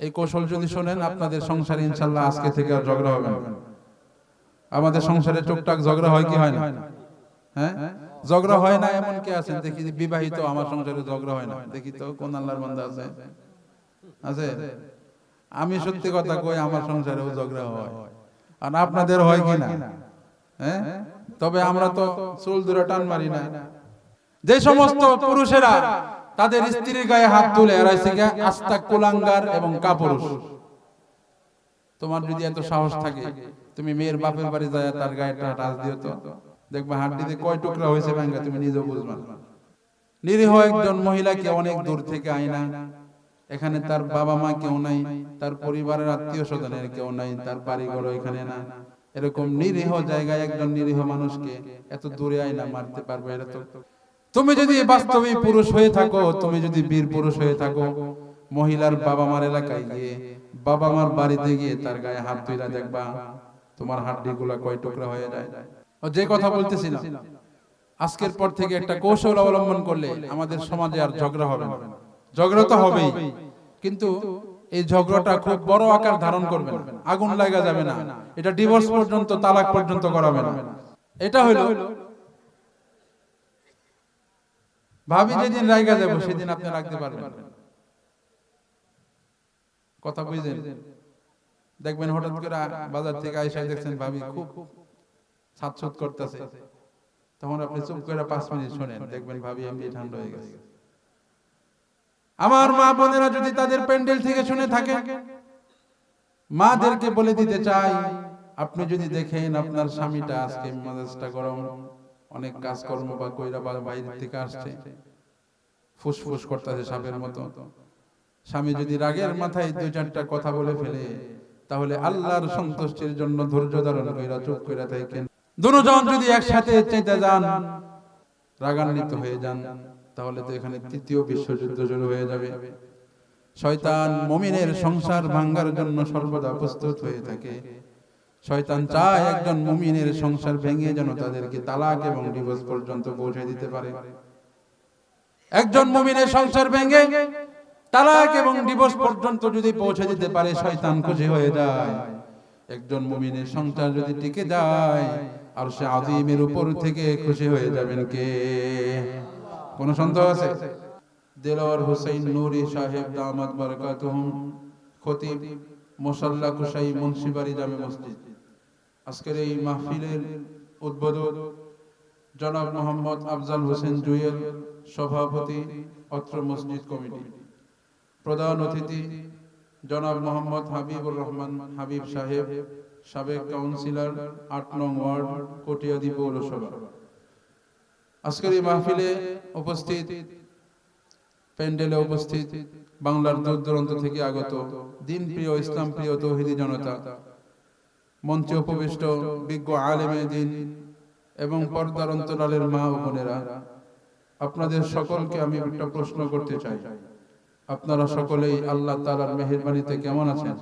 এই কৌশল যদি শোনেন, আপনাদের সংসারে ইনশাআল্লাহ আজকে থেকে আর ঝগড়া হবে না। আমাদের সংসারে টুকটাক ঝগড়া হয় কি হয় না? হ্যাঁ, ঝগড়া হয় না এমন কে আছেন দেখি বিবাহিত আমার সংসারে ঝগড়া হয় না? দেখি তো কোন আল্লাহর বান্দা আছে? আছে? আমি সত্যি কথা কই, আমার সংসারেও ঝগড়া হয়। আর আপনাদের হয় কি না? হ্যাঁ, তবে আমরা তো চুল ধরে টান মারি না। যে সমস্ত পুরুষেরা তাদের স্ত্রীর গায়ে হাত তুলে এরাইছে আস্তা কুলাঙ্গার এবং কাপুরুষ। তোমার যদি এত সাহস থাকে, তুমি মেয়ের বাপের বাড়ি যায় তার গায়ে টাচ দিও তো, দেখবা হাড্ডিতে কয় টুকরা হয়েছে ভাঙ্গা তুমি নিজেও বুঝবা না। নিরীহ একজন মহিলাকে অনেক দূর থেকে আইনা, এখানে তার বাবা মা কেউ নাই, তার পরিবারের আত্মীয় স্বজনের কেউ নাই, তার বাড়িঘর এখানে না, এরকম নিরীহ জায়গায় একজন নিরীহ মানুষকে এত দূরে আইনা মারতে পারবে? এটা তো, তুমি যদি বাস্তবিক পুরুষ হয়ে থাকো, তুমি যদি বীর পুরুষ হয়ে থাকো, মহিলার বাবা মার এলাকায় গিয়ে, বাবা মার বাড়িতে গিয়ে তার গায়ে হাত তুইলা দেখবা তোমার হাড্ডিগুলা কয় টুকরা হয়ে যায়। যে কথা বলতেছিলাম, আজকের পর থেকে একটা কৌশল অবলম্বন করলে আমাদের সমাজে আর ঝগড়া হবে না। ঝগড়া তো হবেই, কিন্তু এই ঝগড়াটা খুব বড় আকার ধারণ করবে না, আগুন লাগা যাবে না, এটা ডিভোর্স পর্যন্ত, তালাক পর্যন্ত করাবে না। এটা হলো ভাবি যেদিন রাইগা যাব সেদিন আপনি রাখতে পারবেন না। কথা বুঝলেন? দেখবেন হঠাৎ করে বাজার থেকে আইসা দেখছেন ভাবি খুব ছাতছুত করতেছে, তখন আপনি চুপ করে 5 মিনিট শুনেন, দেখবেন ভাবি এমনি ঠান্ডা হয়ে গেছে। আমার মা বোনেরা যদি তাদের প্যান্ডেল থেকে শুনে থাকে, মাদেরকে বলে দিতে চাই, আপনি যদি দেখেন আপনার স্বামীটা আজকে মেজাজটা গরম, অনেক কাজকর্ম বা কইরা বা বাইরে থেকে আসছে, ফুসফুস করতেছে সাপের মতো, স্বামী যদি রাগের মাথায় 2-4টা কথা বলে ফেলে, তাহলে আল্লাহর সন্তুষ্টির জন্য ধৈর্য ধারণ কইরা চুপ কইরা থাকেন। দুজন যদি একসাথে চেতে যান, রাগান্বিত হয়ে যান, তাহলে তো এখানে তৃতীয় বিশ্বযুদ্ধ শুরু হয়ে যাবে। শয়তান মুমিনের সংসার ভাঙার জন্য সর্বদা প্রস্তুত হয়ে থাকে। শয়তান চায় একজন মুমিনের সংসার ভেঙে যেন তাদেরকে তালাক এবং ডিভোর্স পর্যন্ত পৌঁছে দিতে পারে। একজন মুমিনের সংসার ভেঙে তালাক এবং ডিভোর্স পর্যন্ত যদি পৌঁছে দিতে পারে, শয়তান খুশি হয়ে যায়। একজন মুমিনের সংসার যদি টিকে যায়, আর সে আযীমের উপর থেকে খুশি হয়ে যাবেন কে? কোন সন্দেহ আছে? দেলোয়ার হোসেন নূরি সাহেব দামাত বারাকাতুহুম, খতিব মুসাল্লা কুশাই মুন্সিবাড়ি জামে মসজিদ, আজকের এই মাহফিলের উদ্বোধক জনাব মোহাম্মদ আফজাল হোসেন জুয়েল, সভাপতি অত্র মসজিদ কমিটি। প্রধান অতিথি জনাব মোহাম্মদ হাবিবুর রহমান হাবিব সাহেব, সাবেক কাউন্সিলর 8 নং ওয়ার্ড, কটিয়াদি পৌরসভা। আজকের এই মাহফিলে উপস্থিত, প্যান্ডেলে উপস্থিত বাংলার দূর দূরান্ত থেকে আগত দিন প্রিয়, ইসলাম প্রিয় তৌহিদি জনতা, মঞ্চে উপবিষ্ট বিজ্ঞ আলেমে দ্বীন এবং পর্দার অন্তরালের মা ও বোনেরা, আপনাদের সকলকে আমি একটা প্রশ্ন করতে চাই। আপনারা সকলেই আল্লাহ তাআলার মেহেরবানিতে কেমন আছেন?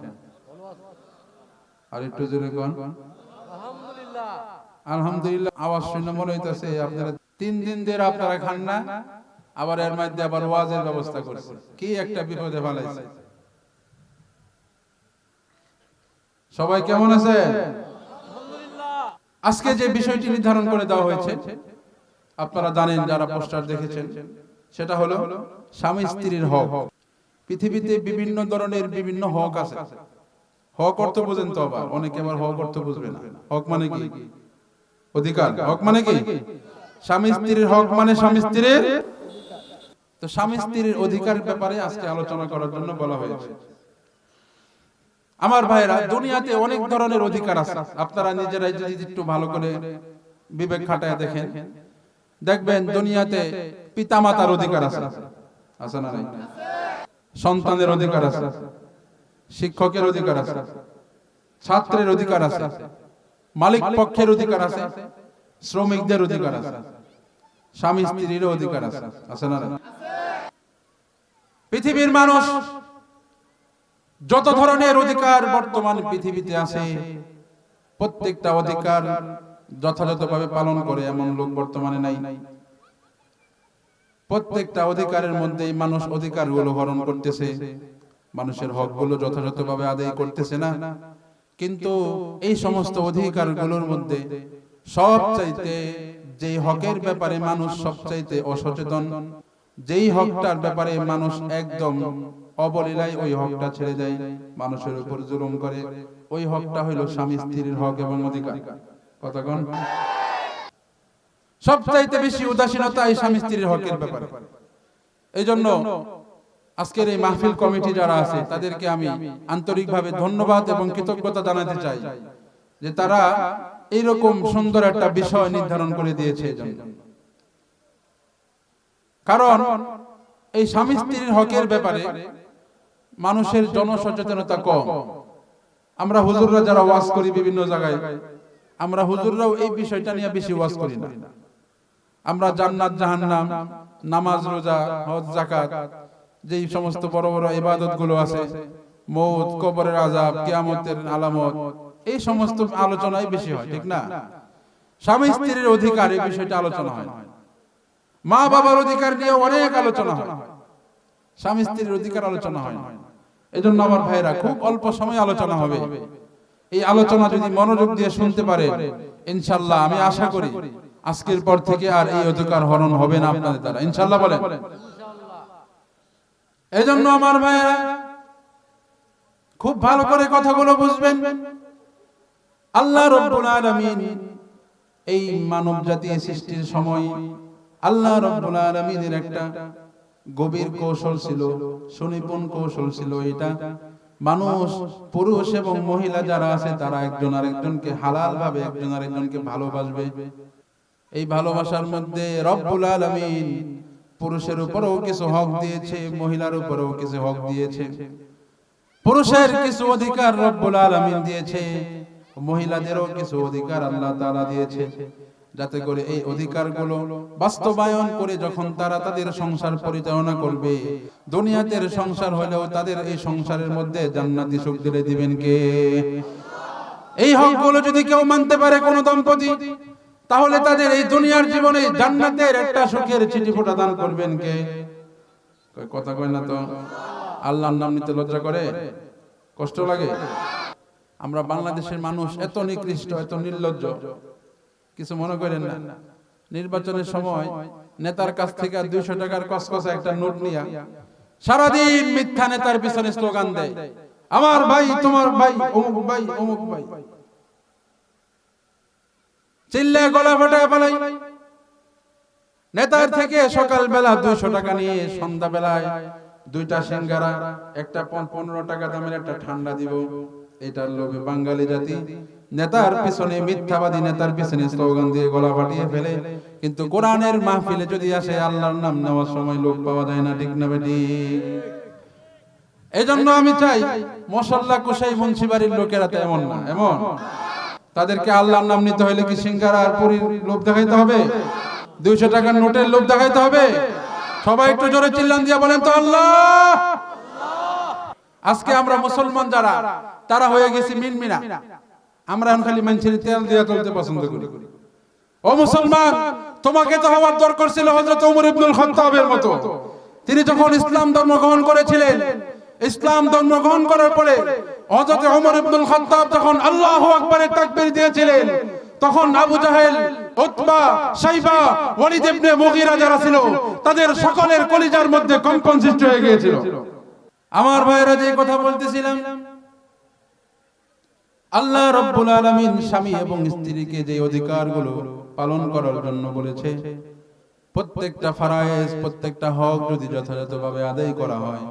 আর একটু জোরে কোন আলহামদুলিল্লাহ। আলহামদুলিল্লাহ আওয়াজ শুনে মনে হইতাছে আপনারা 3 দিন ধরে আপনারা খান না, আবার এর মধ্যে আবার ওয়াজের ব্যবস্থা করছে। কি একটা বিপদে ফেলাইছে। সবাই কেমন আছে? আলহামদুলিল্লাহ। আজকে যে বিষয়টি নির্ধারণ করে দেওয়া হয়েছে, আপনারা জানেন যারা পোস্টার দেখেছেন, সেটা হলো স্বামী স্ত্রীর হক। পৃথিবীতে বিভিন্ন ধরনের বিভিন্ন হক আছে। হক অর্থ বুঝেন তো? আবার অনেকে আবার হক অর্থ বুঝবে না। হক মানে কি? অধিকার। হক মানে কি? স্বামী স্ত্রীর হক মানে স্বামী স্ত্রীর, তো স্বামী স্ত্রীর অধিকার ব্যাপারে আজকে আলোচনা করার জন্য বলা হয়েছে। আমার ভাইরা, দুনিয়াতে অনেক ধরনের অধিকার আছে। আপনারা নিজেরাই যদি একটু ভালো করে বিবেক খাটায় দেখেন, দেখবেন দুনিয়াতে পিতামাতার অধিকার আছে, আছে না? নাই? সন্তানের অধিকার আছে, শিক্ষকের অধিকার আছে, ছাত্রের অধিকার আছে, মালিক পক্ষের অধিকার আছে, শ্রমিকদের অধিকার আছে, স্বামী স্ত্রীর অধিকার আছে, আছে না? পৃথিবীর মানুষ যত ধরনের অধিকার বর্তমান পৃথিবীতে আছে, প্রত্যেকটা অধিকার যথাযথভাবে পালন করে এমন লোক বর্তমানে নাই। প্রত্যেকটা অধিকারের মধ্যেই মানুষ অধিকারগুলো হরণ করতেছে, মানুষের হকগুলো যথাযথভাবে আদায় করতেছে না। কিন্তু এই সমস্ত অধিকারগুলোর মধ্যে সবচাইতে যেই হকের ব্যাপারে মানুষ সবচাইতে অসচেতন, যেই হকটার ব্যাপারে মানুষ একদম অবলীলায় ওই হকটা ছেড়ে দেয়, মানুষের উপর জুলুম করে, ওই হকটা হইল স্বামী স্ত্রীর হক এবং অধিকার। কতক্ষণ সবচাইতে বেশি উদাসীনতা এই স্বামী স্ত্রীর হকের ব্যাপারে। এই জন্য আজকের এই মাহফিল কমিটি যারা আছে তাদেরকে আমি আন্তরিকভাবে ধন্যবাদ এবং কৃতজ্ঞতা জানাতে চাই যে তারা এইরকম সুন্দর একটা বিষয় নির্ধারণ করে দিয়েছে। এজন্য কারণ এই স্বামী স্ত্রীর হকের ব্যাপারে মানুষের জনসচেতনতা কম। আমরা হুজুররা যারা ওয়াজ করি বিভিন্ন জায়গায়, আমরা হুজুররাও এই বিষয়টা নিয়ে বেশি ওয়াজ করি না। আমরা জান্নাত জাহান্নাম, নামাজ রোজা হজ যাকাত, যেই সমস্ত বড় বড় ইবাদত গুলো আছে, মৌত, কবরের আযাব, কিয়ামতের আলামত, এই সমস্ত আলোচনাই বেশি হয়, ঠিক না? স্বামী স্ত্রীর অধিকার এই বিষয়টা আলোচনা হয়। মা বাবার অধিকার নিয়ে অনেক আলোচনা হয়, স্বামী স্ত্রীর অধিকার আলোচনা হয়। এজন্য আমার ভাইরা খুব অল্প সময় আলোচনা হবে। এই আলোচনা যদি মনোযোগ দিয়ে শুনতে পারে, ইনশাআল্লাহ আমি আশা করি আজকের পর থেকে আর এই অধিকার হরণ হবে না আপনাদের দ্বারা, ইনশাআল্লাহ বলেন। এজন্য আমার ভাইরা খুব ভালো করে কথাগুলো বুঝবেন। আল্লাহ রাব্বুল আলামিন এই মানব জাতি সৃষ্টির সময় আল্লাহ রাব্বুল আলামিনের একটা গভীর কৌশল ছিল, সুনিপুণ কৌশল ছিল। এটা মানুষ, পুরুষ এবং মহিলা যারা আছে তারা একজন আরেকজনকে হালাল ভাবে একজন আরেকজনকে ভালোবাসবে। এই ভালোবাসার মধ্যে রব্বুল আলামিন পুরুষের উপরেও কিছু হক দিয়েছে, মহিলার উপরেও কিছু হক দিয়েছে। পুরুষের কিছু অধিকার রব্বুল আলামিন দিয়েছে, মহিলাদেরও কিছু অধিকার আল্লাহ তাআলা দিয়েছে, যাতে করে এই অধিকারগুলো বাস্তবায়ন করে যখন তারা তাদের সংসার পরিচালনা করবে, দুনিয়াতের সংসার হলেও তাদের এই সংসারের মধ্যে জান্নাতি সুখ দিলে দিবেন কে? এই হকগুলো যদি কেউ মানতে পারে কোন দম্পতি, তাহলে তাদের এই দুনিয়ার জীবনে জান্নাতের একটা সুখের চিঠি ফোঁটা দান করবেন কে? কথা কয় না তো। আল্লাহর নাম নিতে লজ্জা করে, কষ্ট লাগে। আমরা বাংলাদেশের মানুষ এত নিকৃষ্ট, এত নির্লজ্জ, কিছু মনে করেন না। নির্বাচনের সময় নেতার কাছ থেকে 200 টাকার কসকসা একটা নোট নিয়ে সারাদিন মিথ্যা নেতার পিছনে স্লোগান দেয়, আমার ভাই, তোমার ভাই, অমুক ভাই, অমুক ভাই, চিল্লে গলা ফাটায় পালাই। নেতার থেকে সকালবেলা 200 টাকা নিয়ে সন্ধ্যা বেলায় 2টা সিঙ্গারা, একটা 15 টাকা দামের একটা ঠান্ডা দিব। এটার লোভে বাঙালি জাতি নেতার পিছনে, মিথ্যাবাদী নেতার পিছনে স্লোগান দিয়ে গলা ফাটিয়ে ফেলে। কিন্তু কোরআনের মাহফিলে যদি আসে, আল্লাহর নাম নেওয়ার সময় লোক পাওয়া যায় না, ঠিক না বেটি? এজন্য আমি চাই মশাল্লা কুশাই মুন্সিবাড়ির লোকেরা তো এমন না, এমন তাদেরকে আল্লাহর নাম নিতে হলে কি সিঙ্গারা আর পুরীর লোভ দেখাইতে হবে? 200 টাকার নোটের লোভ দেখাইতে হবে? সবাই একটু জোরে চিল্লান দিয়ে বলেন তো আল্লাহ। আজকে আমরা মুসলমান যারা, তারা হয়ে গেছি মিনমিনা। আমরা এখন খালি মানুষের তেল দিয়ে চলতে পছন্দ করি। ও মুসলমান, তোমাকে তো হওয়ার দরকার ছিল হযরত ওমর ইবনুল খাত্তাবের মতো। তিনি যখন ইসলাম ধর্ম গ্রহণ করেছিলেন, ইসলাম ধর্ম গ্রহণ করার পরে হযরত ওমর ইবনুল খাত্তাব যখন আল্লাহু আকবারের তাকবীর দিয়েছিলেন, তখন আবু জাহেল, উতবা, শাইবা, ওয়ালিদ ইবনে মুগীরা যারা ছিল, তাদের সকলের কলিজার মধ্যে কম্পন সৃষ্টি হয়ে গিয়েছিল। আমার ভাইরা, যে কথা বলতেছিলাম, আল্লাহ রাব্বুল আলামিন স্বামী এবং স্ত্রীকে যে অধিকারগুলো পালন করার জন্য বলেছে, প্রত্যেকটা ফরজ, প্রত্যেকটা হক যদি যথাযথভাবে আদায় করা হয়,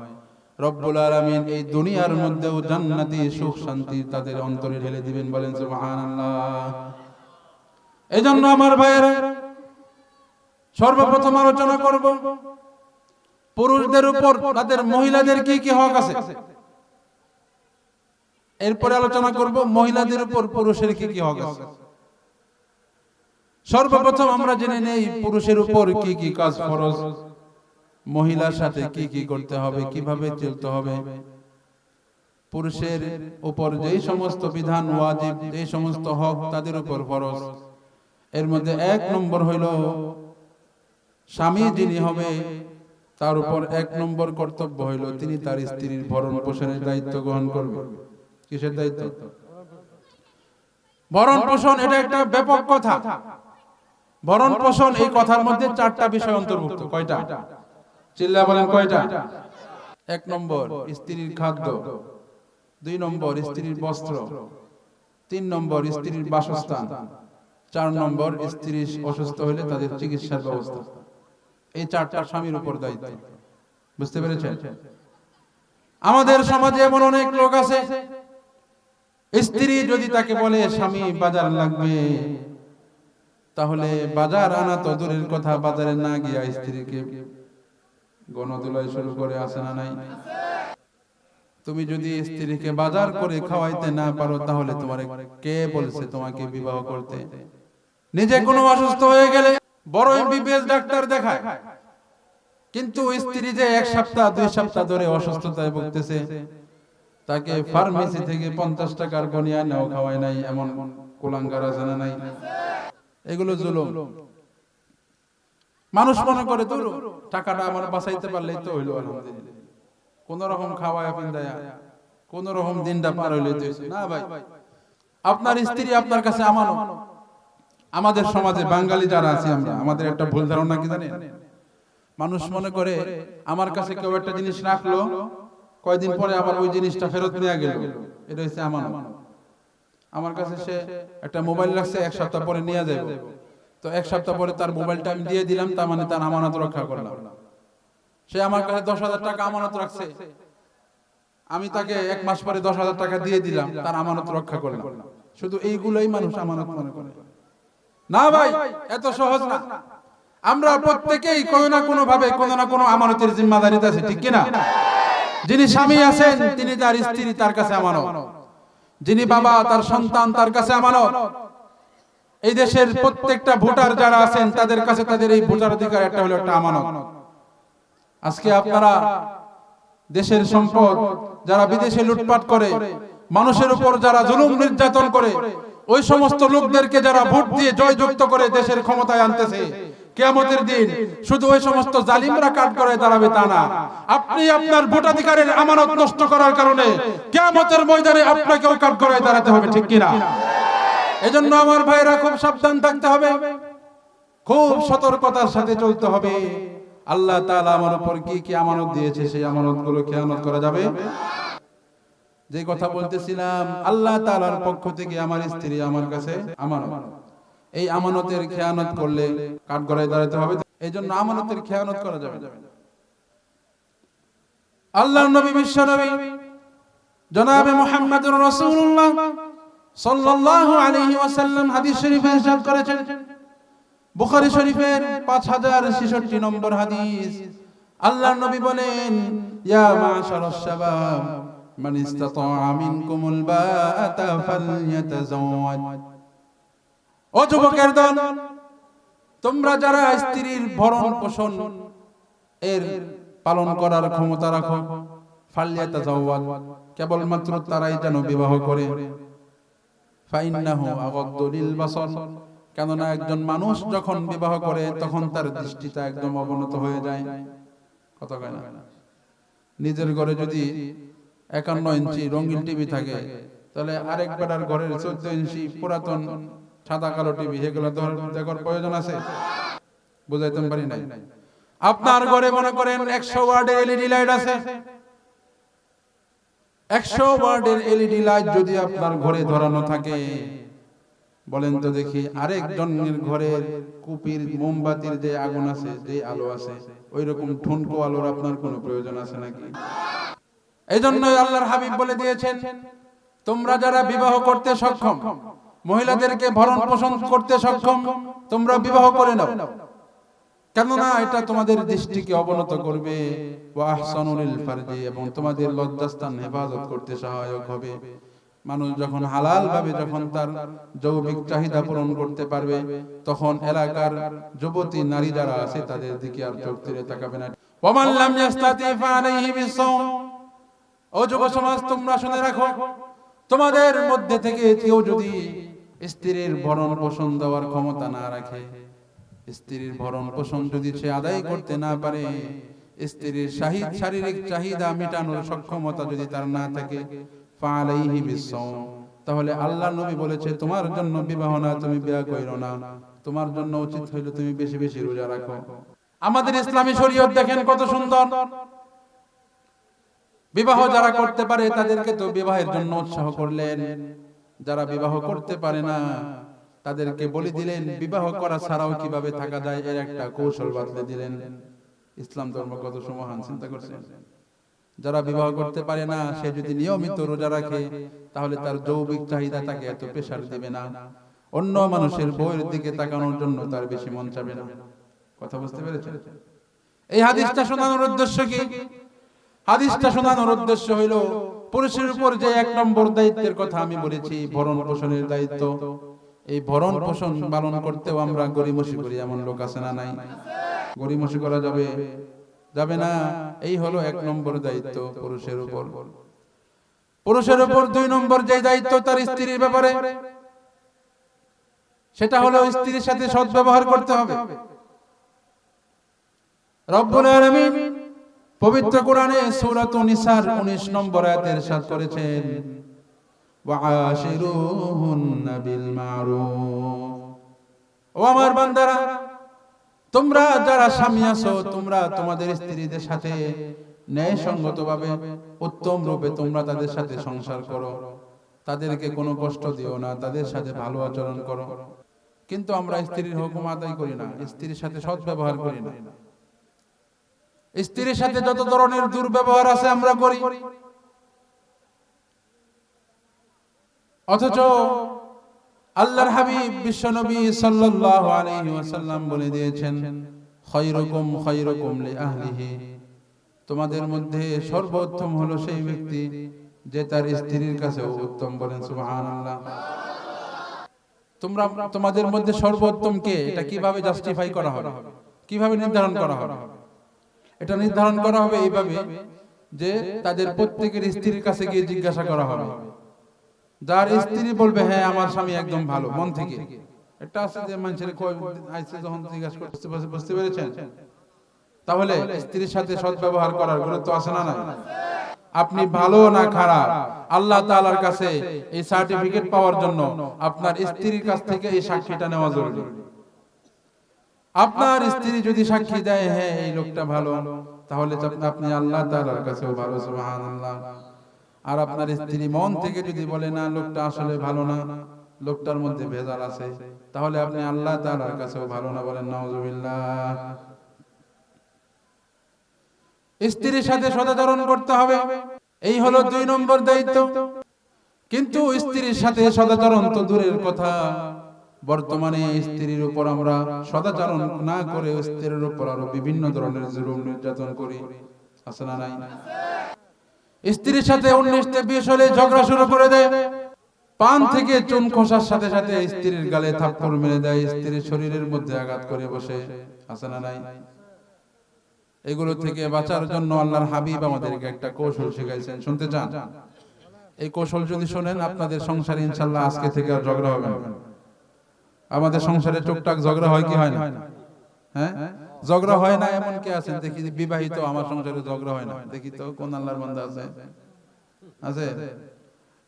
রব্বুল আলামিন এই দুনিয়ার মধ্যেও জান্নাতি সুখ শান্তি তাদের অন্তরে ঢেলে দিবেন। বলেন সুবহানাল্লাহ। এজন্য আমার ভাইরা, সর্বপ্রথম আলোচনা করব পুরুষদের উপর তাদের মহিলাদের কি কি হক আছে। এরপরে আলোচনা করব মহিলাদের উপর পুরুষের কি কি হক আছে। সর্বপ্রথম আমরা জেনে নেই পুরুষের উপর কি কি কাজ ফরজ, মহিলার সাথে কি কি করতে হবে, কিভাবে চলতে হবে। পুরুষের উপর যেই সমস্ত বিধান ওয়াজিব, যেই সমস্ত হক তাদের উপর ফরজ, এর মধ্যে 1 নম্বর হইল স্বামী যিনি হবে তার উপর 1 নম্বর কর্তব্য হইল তিনি তার স্ত্রীর ভরণ পোষণের দায়িত্ব গ্রহণ করবে। কিসের দায়িত্ব? ভরণ পোষণ। এটা একটা ব্যাপক কথা। ভরণ পোষণ এই কথার মধ্যে 4টা বিষয় অন্তর্ভুক্ত। কয়টা? চিল্লায়া বলেন কয়টা? 1 নম্বর স্ত্রীর খাদ্য, 2 নম্বর স্ত্রীর বস্ত্র, 3 নম্বর স্ত্রীর বাসস্থান, 4 নম্বর স্ত্রী অসুস্থ হলে তাদের চিকিৎসার ব্যবস্থা। এই 4টা স্বামীর উপর দায়িত্ব। বুঝতে পেরেছেন? আমাদের সমাজে এমন অনেক লোক আছে, স্ত্রী যদি তাকে বলে স্বামী বাজার লাগবে, তাহলে বাজার আনা তো দূরের কথা, বাজারে না গিয়া স্ত্রীকে গণদুলাই শুরু করে। আসে না নাই? তুমি যদি স্ত্রীকে বাজার করে খাওয়াইতে না পারো, তাহলে তোমার কে বলছে তোমাকে বিবাহ করতে? নিজে কোনো অসুস্থ হয়ে গেলে বড় এমবিবিএস ডাক্তার দেখায়, কিন্তু স্ত্রী যে 1 সপ্তাহ 2 সপ্তাহ ধরে অসুস্থতায় ভুগতেছে, তাকে ফার্মেসি থেকে 50 টাকার বনিয়া নাও খাওয়ায় নাই, এমন কুলাঙ্গার আছে না নাই? এগুলো জুলুম। মানুষ মনে করে তো টাকাটা আমার বাঁচাইতে পারলেই তো হইলো, আলহামদুলিল্লাহ, কোন রকম খাওয়ায় পিন্দায়া কোন রকম দিনটা পার হইলে তো না। ভাই, আপনার স্ত্রী আপনার কাছে আমানত। আমাদের সমাজে বাঙালি যারা আছি আমরা, আমাদের একটা ভুল ধারণা কি জানেন? মানুষ মনে করে আমার কাছে কেউ একটা জিনিস রাখলো, কয়দিন পরে আবার ওই জিনিসটা ফেরত নিয়ে গেল, এটা হচ্ছে আমানত। আমার কাছে সে একটা মোবাইল রাখছে, 1 সপ্তাহ পরে নিয়ে যাবে, তো 1 সপ্তাহ পরে তার মোবাইলটা আমি দিয়ে দিলাম, তার মানে তার আমানত রক্ষা করলাম। সে আমার কাছে 10,000 টাকা আমানত রাখছে, আমি তাকে 1 মাস পরে 10,000 টাকা দিয়ে দিলাম, তার আমানত রক্ষা করলাম। শুধু এইগুলোই মানুষ আমানত মনে করে। না ভাই, এত সহজ না। আমরা প্রত্যেকেই কোনো না কোনো ভাবে কোনো না কোনো আমানতের জিম্মাদারিতে আছে, ঠিক কি না? যিনি স্বামী আছেন তিনি তার স্ত্রী তার কাছে আমানত, যিনি বাবা তার সন্তান তার কাছে আমানত। এই দেশের প্রত্যেকটা ভোটার যারা আছেন তাদের কাছে তাদের এই ভোটার অধিকার একটা হলো একটা আমানত। আজকে আপনারা দেশের সম্পদ যারা বিদেশে লুটপাট করে, মানুষের উপর যারা জুলুম নির্যাতন করে, ওই সমস্ত লোকদেরকে যারা ভোট দিয়ে জয়যুক্ত করে দেশের ক্ষমতায় আনতেছে, কিয়ামতের দিন শুধু ওই সমস্ত জালিমরা কাট করে দাঁড়াবে তা না, আপনি আপনার ভোটাধিকারের আমানত নষ্ট করার কারণে কিয়ামতের ময়দানে আপনাকেও কাট করে দাঁড়াতে হবে, ঠিক কি না? এজন্য আমার ভাইরা খুব সাবধান থাকতে হবে, খুব সতর্কতার সাথে চলতে হবে। আল্লাহ তাআলা আমার উপর কি কি আমানত দিয়েছে, সেই আমানতগুলো খেয়ানত করা যাবে। যে কথা বলতেছিলাম, আল্লাহ তাআলার পক্ষ থেকে আমার স্ত্রী আমার কাছে আমানত। এই আমানতের খেয়ানত করলে কাঠগড়ায় দাঁড়াতে হবে। এইজন্য আমানতের খেয়ানত করা যাবে না। আল্লাহর নবী বিশ্ব নবী জনাবে মুহাম্মদুর রাসূলুল্লাহ সাল্লাল্লাহু আলাইহি ওয়াসাল্লাম হাদিস শরীফে ইরশাদ করেছেন, বুখারী শরীফের 5066 নম্বর হাদিস। আল্লাহর নবী বলেন, ইয়া মাশারাশ শাবাব মান ইসতাতাআ মিনকুমুল বাআতা ফালইয়াতাযাওয়াজ। ও যুবকের দল, তোমরা যারা স্ত্রীর ভরণ পোষণ এর পালন করার ক্ষমতা রাখো, ফালইয়াতাযাওয়াজ, কেবলমাত্র তারাই যেন বিবাহ করে। ফাইন্নাহু আগাদ্দু লিল বাসার, কেননা একজন মানুষ যখন বিবাহ করে তখন তার দৃষ্টিটা একদম অবনত হয়ে যায়। কথা কয় না? নিজের ঘরে যদি 51 ইঞ্চি রঙিন টিভি থাকে, তাহলে আরেক বেটার ঘরের 14 ইঞ্চি পুরাতন সাদা কালো টিভি, এগুলো দেখার প্রয়োজন আছে? বুঝাইতে পারি নাই। আপনার ঘরে মনে করেন 100 ওয়াটের এলইডি লাইট আছে, 100 ওয়াটের এলইডি লাইট যদি আপনার ঘরে ধরানো থাকে, বলেন তো দেখি আরেকজনের ঘরের কুপির মোমবাতির যে আগুন আছে, যে আলো আছে, ওই রকম ঠুনকো আলোর আপনার কোনো প্রয়োজন আছে নাকি? এইজন্য আল্লাহর হাবিব বলে দিয়েছেন, তোমরা যারা বিবাহ করতে সক্ষম, মহিলাদেরকে ভরণ পোষণ করতে সক্ষম, তোমরা বিবাহ করে নাও, কেননা এটা তোমাদের দৃষ্টিকে অবনত করবে, ওয়া আহসানুল ফারজি, এবং তোমাদের লজ্জাস্থান হেফাজত করতে সহায়ক হবে। মানুষ যখন হালাল ভাবে যখন তার যৌবিক চাহিদা পূরণ করতে পারবে, তখন এলাকার যুবতী নারী যারা আছে তাদের দিকে আর চোখ তুলে তাকাবে না। ওয়ামান লাম ইস্তাতি ফালাইহি বিসওম। ও যুব সমাজ, তোমরা শুনে রাখো, তোমাদের মধ্যে থেকে কেউ যদি স্ত্রীর ভরণ পোষণ দেওয়ার ক্ষমতা না রাখে, স্ত্রীর ভরণ পোষণ যদি সে আদায় করতে না পারে, স্ত্রীর শারীরিক চাহিদা মেটানোর সক্ষমতা যদি তার না থাকে, ফালাইহি বিসসাওম, তাহলে আল্লাহ নবী বলেছে তোমার জন্য বিবাহ না, তুমি বিয়ে কইরো না, তোমার জন্য উচিত হইল তুমি বেশি বেশি রোজা রাখো। আমাদের ইসলামী শরীয়ত দেখেন কত সুন্দর। বিবাহ যারা করতে পারে তাদেরকে তো বিবাহের জন্য উৎসাহ করলেন, যারা বিবাহ করতে পারে না তাদেরকে বলে দিলেন বিবাহ করা ছাড়াও কিভাবে থাকা যায় এর একটা কৌশল বাতলে দিলেন। ইসলাম ধর্ম কত সুমহান, চিন্তা করছেন? যারা বিবাহ করতে পারে না সে যদি নিয়মিত রোজা রাখে তাহলে তার যৌবিক চাহিদা তাকে এত প্রেসার দিবে না, অন্য মানুষের বউয়ের দিকে তাকানোর জন্য তার বেশি মন চাবে না। কথা বুঝতে পেরেছেন? এই হাদিসটা শোনানোর উদ্দেশ্য কি? হাদিসটা শোনানোর উদ্দেশ্য হইল পুরুষের উপর যে এক নম্বর দায়িত্বের কথা আমি বলেছি, ভরণ পোষণের দায়িত্ব। এই ভরণ পোষণ পালন করতেও আমরা গরিমসি করি, এমন লোক আছে না নাই? গরিমসি করা যাবে? যাবে না। এই হলো এক নম্বর দায়িত্ব পুরুষের উপর। পুরুষের উপর দুই নম্বর যে দায়িত্ব তার স্ত্রীর ব্যাপারে, সেটা হলো স্ত্রীর সাথে সদ্ব্যবহার করতে হবে। রব্বুল আলামিন পবিত্র কোরআনে সূরাতুন নিসার 19 নম্বর আয়াতে ইরশাদ করেছেন, ওয়াআশিরুহুন্না বিল মারুফ। ও আমার বান্দারা, তোমরা যারা স্বামী আছো তোমরা তোমাদের স্ত্রীদের সাথে ন্যায়সঙ্গতভাবে উত্তম রূপে তোমরা তাদের সাথে সংসার করো, তাদেরকে কোনো কষ্ট দিও না, তাদের সাথে ভালো আচরণ করো। কিন্তু আমরা স্ত্রীর হুকুম আদায় করি না, স্ত্রীর সাথে সদ্ব্যবহার করি না। স্ত্রীর সাথে যত ধরনের দুর্ব্যবহার আছে আমরা করি, অথচ আল্লাহর হাবিব বিশ্বনবী সাল্লাল্লাহু আলাইহি ওয়াসাল্লাম বলে দিয়েছেন, খায়রুকুম খায়রুকুম লিআহলিহি, তোমাদের মধ্যে সর্বোত্তম হলো সেই ব্যক্তি যে তার স্ত্রীর কাছে উত্তম। বলেন সুবহানাল্লাহ। তোমাদের মধ্যে সর্বোত্তম কে, এটা কিভাবে জাস্টিফাই করা হবে, কিভাবে নির্ধারণ করা হবে? এটা নির্ধারণ করা হবে এইভাবে যে তাদের প্রত্যেকের স্ত্রীর কাছে গিয়ে জিজ্ঞাসা করা হবে। যার স্ত্রী বলবে হ্যাঁ আমার স্বামী একদম ভালো, মন থেকে, এটা আছে যে মানুষের আইসে যখন জিজ্ঞাসা করতে, বুঝতে পেরেছেন? তাহলে স্ত্রীর সাথে সদ্ব্যবহার করার গুরুত্ব আছে না নাই? আপনি ভালো না খারাপ, আল্লাহ তাআলার কাছে এই সার্টিফিকেট পাওয়ার জন্য আপনার স্ত্রীর কাছ থেকে এই সাক্ষীটা নেওয়া জরুরি। আপনার স্ত্রী যদি সাক্ষী দেয় হ্যাঁ এই লোকটা ভালো, তাহলে আপনি আল্লাহ তাআলার কাছেও ভালো, সুবহানাল্লাহ। আর আপনার স্ত্রী মন থেকে যদি বলে না লোকটা আসলে ভালো না, লোকটার মধ্যে ভেজাল আছে, তাহলে আপনি আল্লাহ তাআলার কাছেও ভালো না। বলেন নাউজুবিল্লাহ। স্ত্রীর সাথে সদাচরণ করতে হবে, এই হলো 2 নম্বর দায়িত্ব। কিন্তু স্ত্রীর সাথে সদাচরণ তো দূরের কথা, বর্তমানে স্ত্রীর উপর আমরা সদাচরণ না করে স্ত্রীর উপর আরো বিভিন্ন ধরনের জুলুম নির্যাতন করি, আছে না নাই? স্ত্রীর সাথে 19তে 20 হলে ঝগড়া শুরু করে দেয়, পান থেকে চুন খোসার সাথে সাথে স্ত্রীর গালে থাপ্পড় মেরে দেয়, স্ত্রীর শরীরের মধ্যে আঘাত করে বসে, আছে না নাই? এগুলো থেকে বাঁচার জন্য আল্লাহর হাবিব আমাদেরকে একটা কৌশল শিখাইছেন, শুনতে চান? এই কৌশল যদি শুনেন আপনাদের সংসারে ইনশাআল্লাহ আজকে থেকে আর ঝগড়া হবে না। আমাদের সংসারে টুকটাক ঝগড়া হয় কি হয় না? হ্যাঁ, ঝগড়া হয় না এমন কে আছেন দেখি বিবাহিত আমার সংসারে ঝগড়া হয় না? দেখি তো কোন আল্লাহর বান্দা আছে? আছে?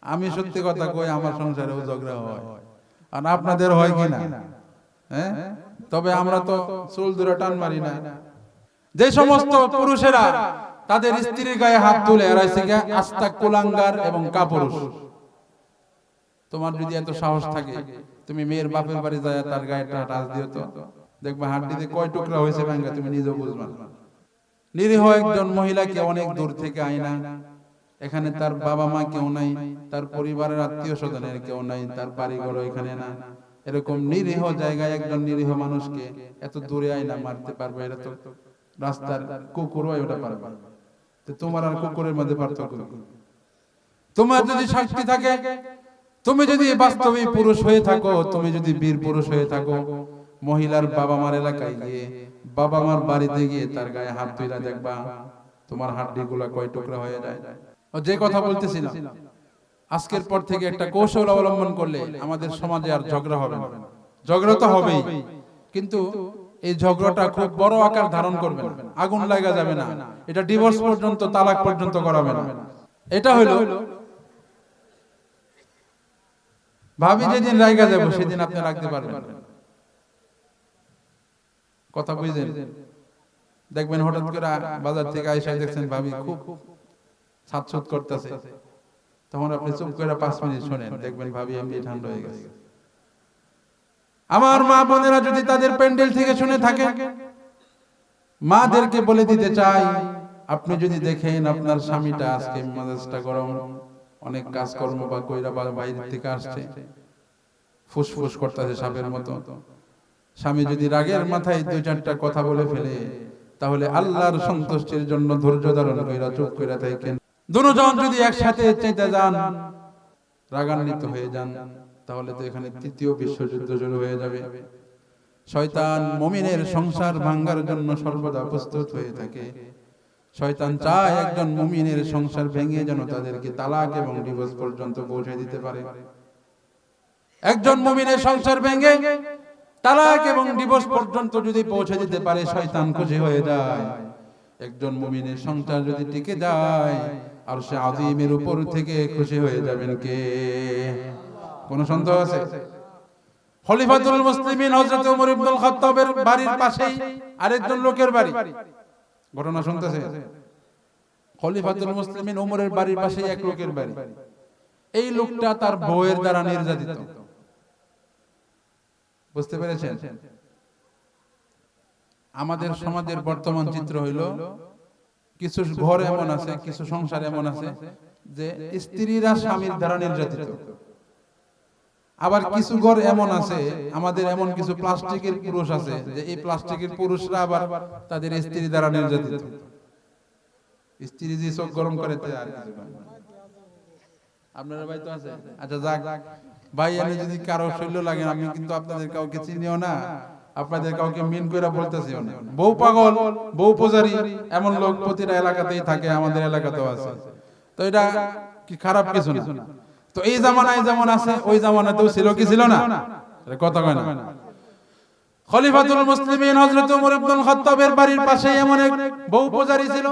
আমি সত্যি কথা কই, আমার সংসারেও ঝগড়া হয়, আর আপনাদের হয় কি না? হ্যাঁ, তবে আমরা তো চুল ধরে টান মারি না। যে সমস্ত পুরুষেরা তাদের স্ত্রীর গায়ে হাত তুলে এরাইছে আস্তা কুলাঙ্গার এবং কাপুরুষ। তোমার যদি এত সাহস থাকে তুমি মেয়ের বাপের বাড়ি যায় তার গায়ে টাচ দিও তো, দেখবা হাড্ডিতে কয় টুকরা হয়েছে ভাঙা তুমি নিজেও বুঝবা না। নিরীহ একজন মহিলাকে অনেক দূর থেকে আইনা, এখানে তার বাবা মা কেউ নাই, তার পরিবারের আত্মীয় স্বজনের কেউ নাই, তার বাড়িঘরও এখানে না, এরকম নিরীহ জায়গায় একজন নিরীহ মানুষকে এত দূরে আইনা মারতে পারবে? এটা তো রাস্তার কুকুরও এটা পারবে। তো তোমার আর কুকুরের মধ্যে পার্থক্য কি? তোমার যদি শক্তি থাকে, তুমি যদি বাস্তবে পুরুষ হয়ে থাকো, তুমি যদি বীর পুরুষ হয়ে থাকো, মহিলার বাবা মার এলাকায় গিয়ে, বাবা মার বাড়িতে গিয়ে তার গায়ে হাত তুইলা দেখবা তোমার হাড্ডিগুলা কয় টুকরা হয়ে যায়। যে কথা বলতেছি না, আজকের পর থেকে একটা কৌশল অবলম্বন করলে আমাদের সমাজে আর ঝগড়া হবে না। ঝগড়া তো হবেই, কিন্তু এই ঝগড়াটা খুব বড় আকার ধারণ করবে না, আগুন লাগা যাবে না, এটা ডিভোর্স পর্যন্ত, তালাক পর্যন্ত করাবে না। এটা হলো ভাবি যেদিন রাইগা যাবো সেদিন আপনি রাখতে পারবেন না। কথা বুঝছেন? দেখবেন হঠাৎ করে বাজার থেকে আইসা দেখছেন ভাবি খুব ছাতছুত করতেছে, তখন আপনি চুপ করে 5 মিনিট শুনেন, দেখবেন ভাবি এমনি ঠান্ডা হয়ে গেছে। আমার মা বোনেরা যদি তাদের প্যান্ডেল থেকে শুনে থাকে, মাদেরকে বলে দিতে চাই, আপনি যদি দেখেন আপনার স্বামীটা আজকে মেজাজটা গরম, অনেক কাজকর্ম বা কইরা বা বাইরে থেকে আসছে, ফুসফুস করতেছে সাপের মতো, স্বামী যদি রাগের মাথায় 2-4টা কথা বলে ফেলে, তাহলে আল্লাহর সন্তুষ্টির জন্য ধৈর্য ধারণ কইরা চুপ কইরা থাকেন। দুজন যদি একসাথে চেতে যান, রাগান্বিত হয়ে যান, তাহলে তো এখানে 3য় বিশ্বযুদ্ধ শুরু হয়ে যাবে। শয়তান মুমিনের সংসার ভাঙার জন্য সর্বদা প্রস্তুত হয়ে থাকে। শয়তান চায় একজন মুমিনের সংসার ভেঙে যেন তাদেরকে তালাক এবং ডিভোর্স পর্যন্ত পৌঁছে দিতে পারে। একজন মুমিনের সংসার ভেঙে তালাক এবং ডিভোর্স পর্যন্ত যদি পৌঁছে দিতে পারে, শয়তান খুশি হয়ে যায়। একজন মুমিনের সংসার যদি টিকে যায়, আর সে আযীমের উপর থেকে খুশি হয়ে যাবেন কে? কোন সন্দেহ আছে? খলিফাতুল মুসলিমিন হযরত ওমর ইবনুল খাত্তাবের বাড়ির পাশেই আরেকজন লোকের বাড়ি। ঘটনা শুনতেছে? খলিফাতুল মুসলিমিন ওমরের বাড়ির পাশেই এক লোকের বাড়ি। এই লোকটা তার বউয়ের দ্বারা নির্যাতিত। বুঝতে পেরেছেন? আমাদের সমাজের বর্তমান চিত্র হইল, কিছু ঘর এমন আছে, কিছু সংসার এমন আছে যে স্ত্রীরা স্বামীর দ্বারা নির্যাতিত। আবার কিছু ঘর এমন আছে, আমাদের এমন কিছু প্লাস্টিকের পুরুষ আছে যে এই প্লাস্টিকের পুরুষরা আবার তাদের স্ত্রী দ্বারা নির্যাতিত। স্ত্রী যে চোখ গরম করে আর কিছু না। আপনারা ভাই তো আছে? আচ্ছা যাক ভাই, আমি যদি কারো শৈল্য লাগে, আমি কিন্তু আপনাদের কাউকে চিনিও না, আপনাদের কাউকে মিন করে বলতেছিও না। বউ পাগল, বউ পূজারি এমন লোক প্রতিটা এলাকাতেই থাকে, আমাদের এলাকাতেও আছে। তো এটা কি খারাপ কিছু না। তো এই জামানায় যেমন আছে, ওই জামানাতেও ছিল কি ছিল না? কথা কয় না। খলিফাতুল মুসলিমিন হযরত ওমর ইবনুল খাত্তাবের বাড়ির পাশে এমন এক বউ পূজারি ছিল।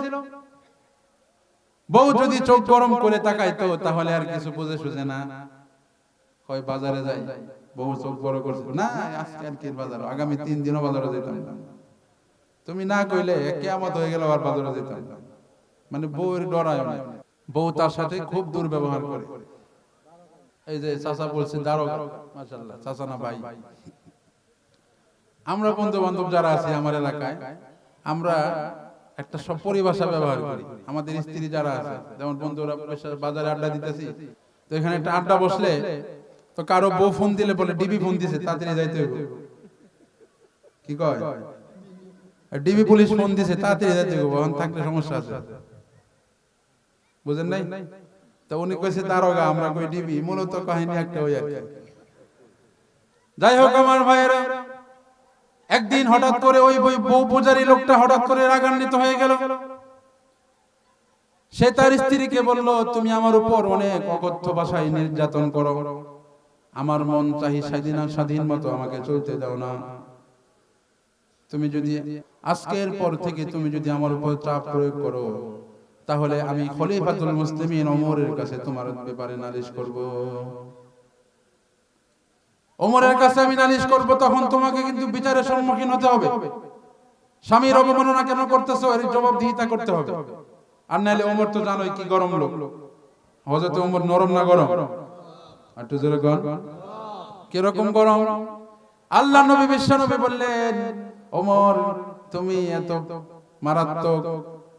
বউ যদি চোখ গরম করে তাকাইতো, তাহলে আর কিছু বুঝে সুঝে না, কয় বাজারে যাই, বউ চোখ বড় করছে, না আজকে আর কি বাজার, আগামী 3 দিনও বাজারে যেতাম না। তুমি না কইলে কিয়ামত হয়ে গেল আর বাজারে যেতাম না। মানে বউয়ের ডরায় না, বউ তার সাথে খুব দুর্ব্যবহার করে। এই যে চাচা বলছে দারোগা, মাশাআল্লাহ, চাচা না ভাই। আমরা বন্ধু বান্ধব যারা আছি আমার এলাকায়, আমরা একটা সব পরিভাষা ব্যবহার করি। আমাদের স্ত্রী যারা আছে, যেমন বন্ধুরা বাজারে আড্ডা দিতেছি, তো এখানে একটা আড্ডা বসলে তো কারো বউ ফোন দিলে বলে ডিবি ফোন দিছে, তাড়াতাড়ি যাইতে হবে। কি কয়? ডিবি পুলিশ ফোন দিছে, তাড়াতাড়ি যাইতে হবে, ওখানে থাকলে সমস্যা আছে। বুঝেন নাই? তো উনি কইছে দারোগা, আমরা কই ডিবি। মূলত কাহিনী একটা ওই আর কি। যাই হোক আমার ভাইয়েরা, একদিন হঠাৎ করে ওই বউ পূজারী লোকটা হঠাৎ করে রাগান্বিত হয়ে গেল। সে তার স্ত্রীকে বলল, তুমি আমার উপর অনেক অকথ্য ভাষায় নির্যাতন করো, আমার মন চাহি স্বাধীন মতো আমাকে চলতে দাও না। তুমি যদি আজকের পর থেকে তুমি যদি আমার উপর চাপ প্রয়োগ করো, তাহলে আমি খলিফাতুল মুসলিমিন ওমরের কাছে তোমার ব্যাপারে নালিশ করব। ওমরের কাছে আমি নালিশ করব, তখন তোমাকে কিন্তু বিচারের সম্মুখীন হতে হবে। স্বামীর অবমাননা কেন করতেছো, এর জবাবদিহিতা করতে হবে। আর নাইলে ওমর তো জানোই কি গরম লোক। হযরত ওমর নরম না গরম? একটু জোরে কোন, কিরকম গরম? আল্লাহ নবী বিশ্বনবী বললেন, ওমর তুমি এত মারাত্মক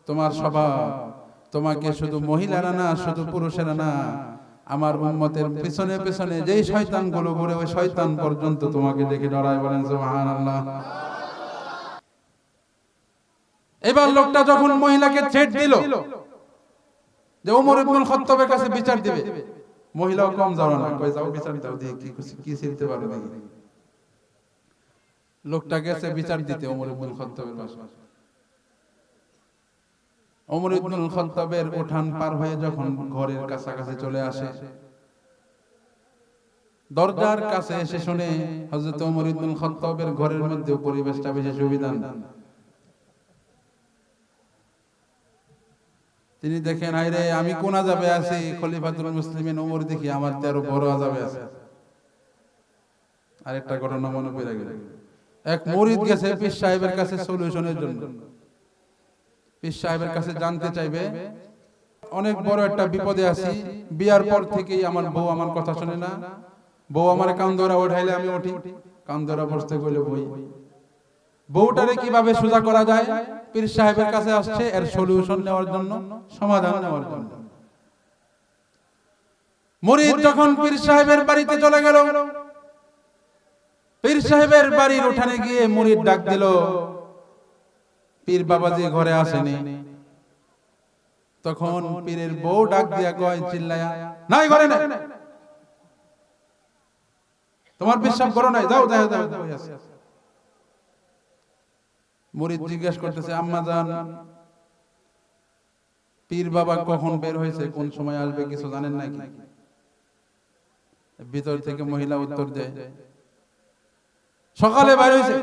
তোমার স্বভাব, তোমাকে শুধু মহিলারা না, শুধু পুরুষেরা না, আমার উম্মতের পিছনে পিছনে যেই শয়তানগুলো ঘুরে ওই শয়তান পর্যন্ত তোমাকে দেখে ডরায়। বলেন সুবহানাল্লাহ। এবার লোকটা যখন মহিলাকে থ্রেট দিল যে ওমর ইবনুল খাত্তাবের কাছে বিচার দিবে, মহিলাও কম যাও না, কই যাও বিচার দাও, দিয়ে কি চিনতে পারো দেখি। লোকটা গেছে বিচার দিতে ওমর ইবনুল খাত্তাবের বাসায়। ওমর ইবনুল খাত্তাবের উঠান পার হয়ে যখন ঘরের কাছাকাছি চলে আসে, দরজার কাছে এসে শুনে হযরত ওমর ইবনুল খাত্তাবের ঘরের মধ্যে পরিবেশটা বেশি সুবিধান। তিনি দেখেন আইরে আমি কোন আযাবে আছি, খলিফাতুল মুসলিমিন ওমর দেখি আমার তো আরো বড় আযাবে আছে। আরেকটা ঘটনা মনে পড়ে গেল। এক মুরিদ গেছে পীর সাহেবের কাছে সলিউশনের জন্য। পীর সাহেবের কাছে জানতে চাইবে অনেক বড় একটা বিপদে আছি, বিয়ার পর থেকেই আমার বউ আমার কথা শুনে না, বউ আমার কান ধরা উঠাইলে আমি উঠি, কান ধরা বসতে কইলে বই, বউটারে কিভাবে সোজা করা যায় পীর সাহেবের কাছে আসছে এর সলিউশন নেওয়ার জন্য, সমাধান নেওয়ার জন্য। মুরিদ যখন পীর সাহেবের বাড়িতে চলে গেল, পীর সাহেবের বাড়ির উঠানে গিয়ে মুরিদ ডাক দিল, পীর বাবাজি ঘরে আসেনি। তখন পীরের বউ ডাক দিয়া কয় চিল্লায়া, নাই ঘরে নাই, তোমার বিশ্বাস করো নাই, যাও যাও যাও। মুরিদ জিজ্ঞাসা করতেছে, আম্মা জান পীর বাবা কখন বের হয়েছে, কোন সময় আসবে কিছু জানেন নাকি? ভিতর থেকে মহিলা উত্তর দেয়, সকালে বের হয়েছে,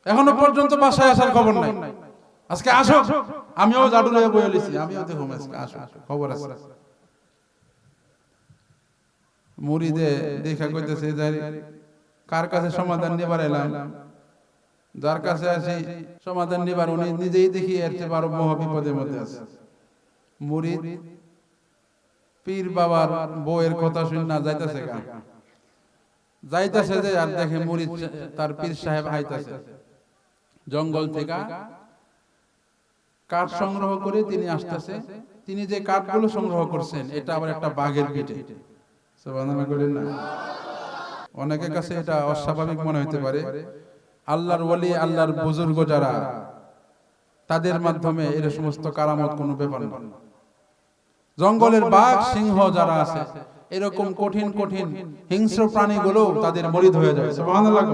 এখনো পর্যন্ত বাসায় আসার খবর নাই, আজকে আসো, আমিও জাদু লয়ে বইয়ে লিছি, আমিও দেখো আজকে আসো, খবর আছে। মুরিদে দেখা কইতেছে কার কাছে সমাধান নিবার এলাম, যার কাছে আসি সমাধান নিবার উনি নিজেই দেখি এর চেয়ে বড় মহা বিপদের মধ্যে আছে। মুরিদ পীর বাবার বউয়ের কথা শুনে না যাইতেছে গা, যাইতেছে যে আর দেখে মুরিদ তার পীর সাহেব আইতাছে জঙ্গল থেকে কাঠ সংগ্রহ করে তিনি আসতেছে। তিনি যে কাঠগুলো সংগ্রহ করছেন এটা আবার একটা বাঘের পিঠে, সুবহানাল্লাহ বলেন না। অনেকের কাছে এটা অস্বাভাবিক মনে হতে পারে, আল্লাহর ওলি আল্লাহর বুজুর্গ যারা তাদের মাধ্যমে এর সমস্ত কারামত কোনো ব্যাপার না। জঙ্গলের বাঘ সিংহ যারা আছে এরকম কঠিন কঠিন হিংস্র প্রাণীগুলো তাদের মুরিদ হয়ে যায়, সুবহানাল্লাহ।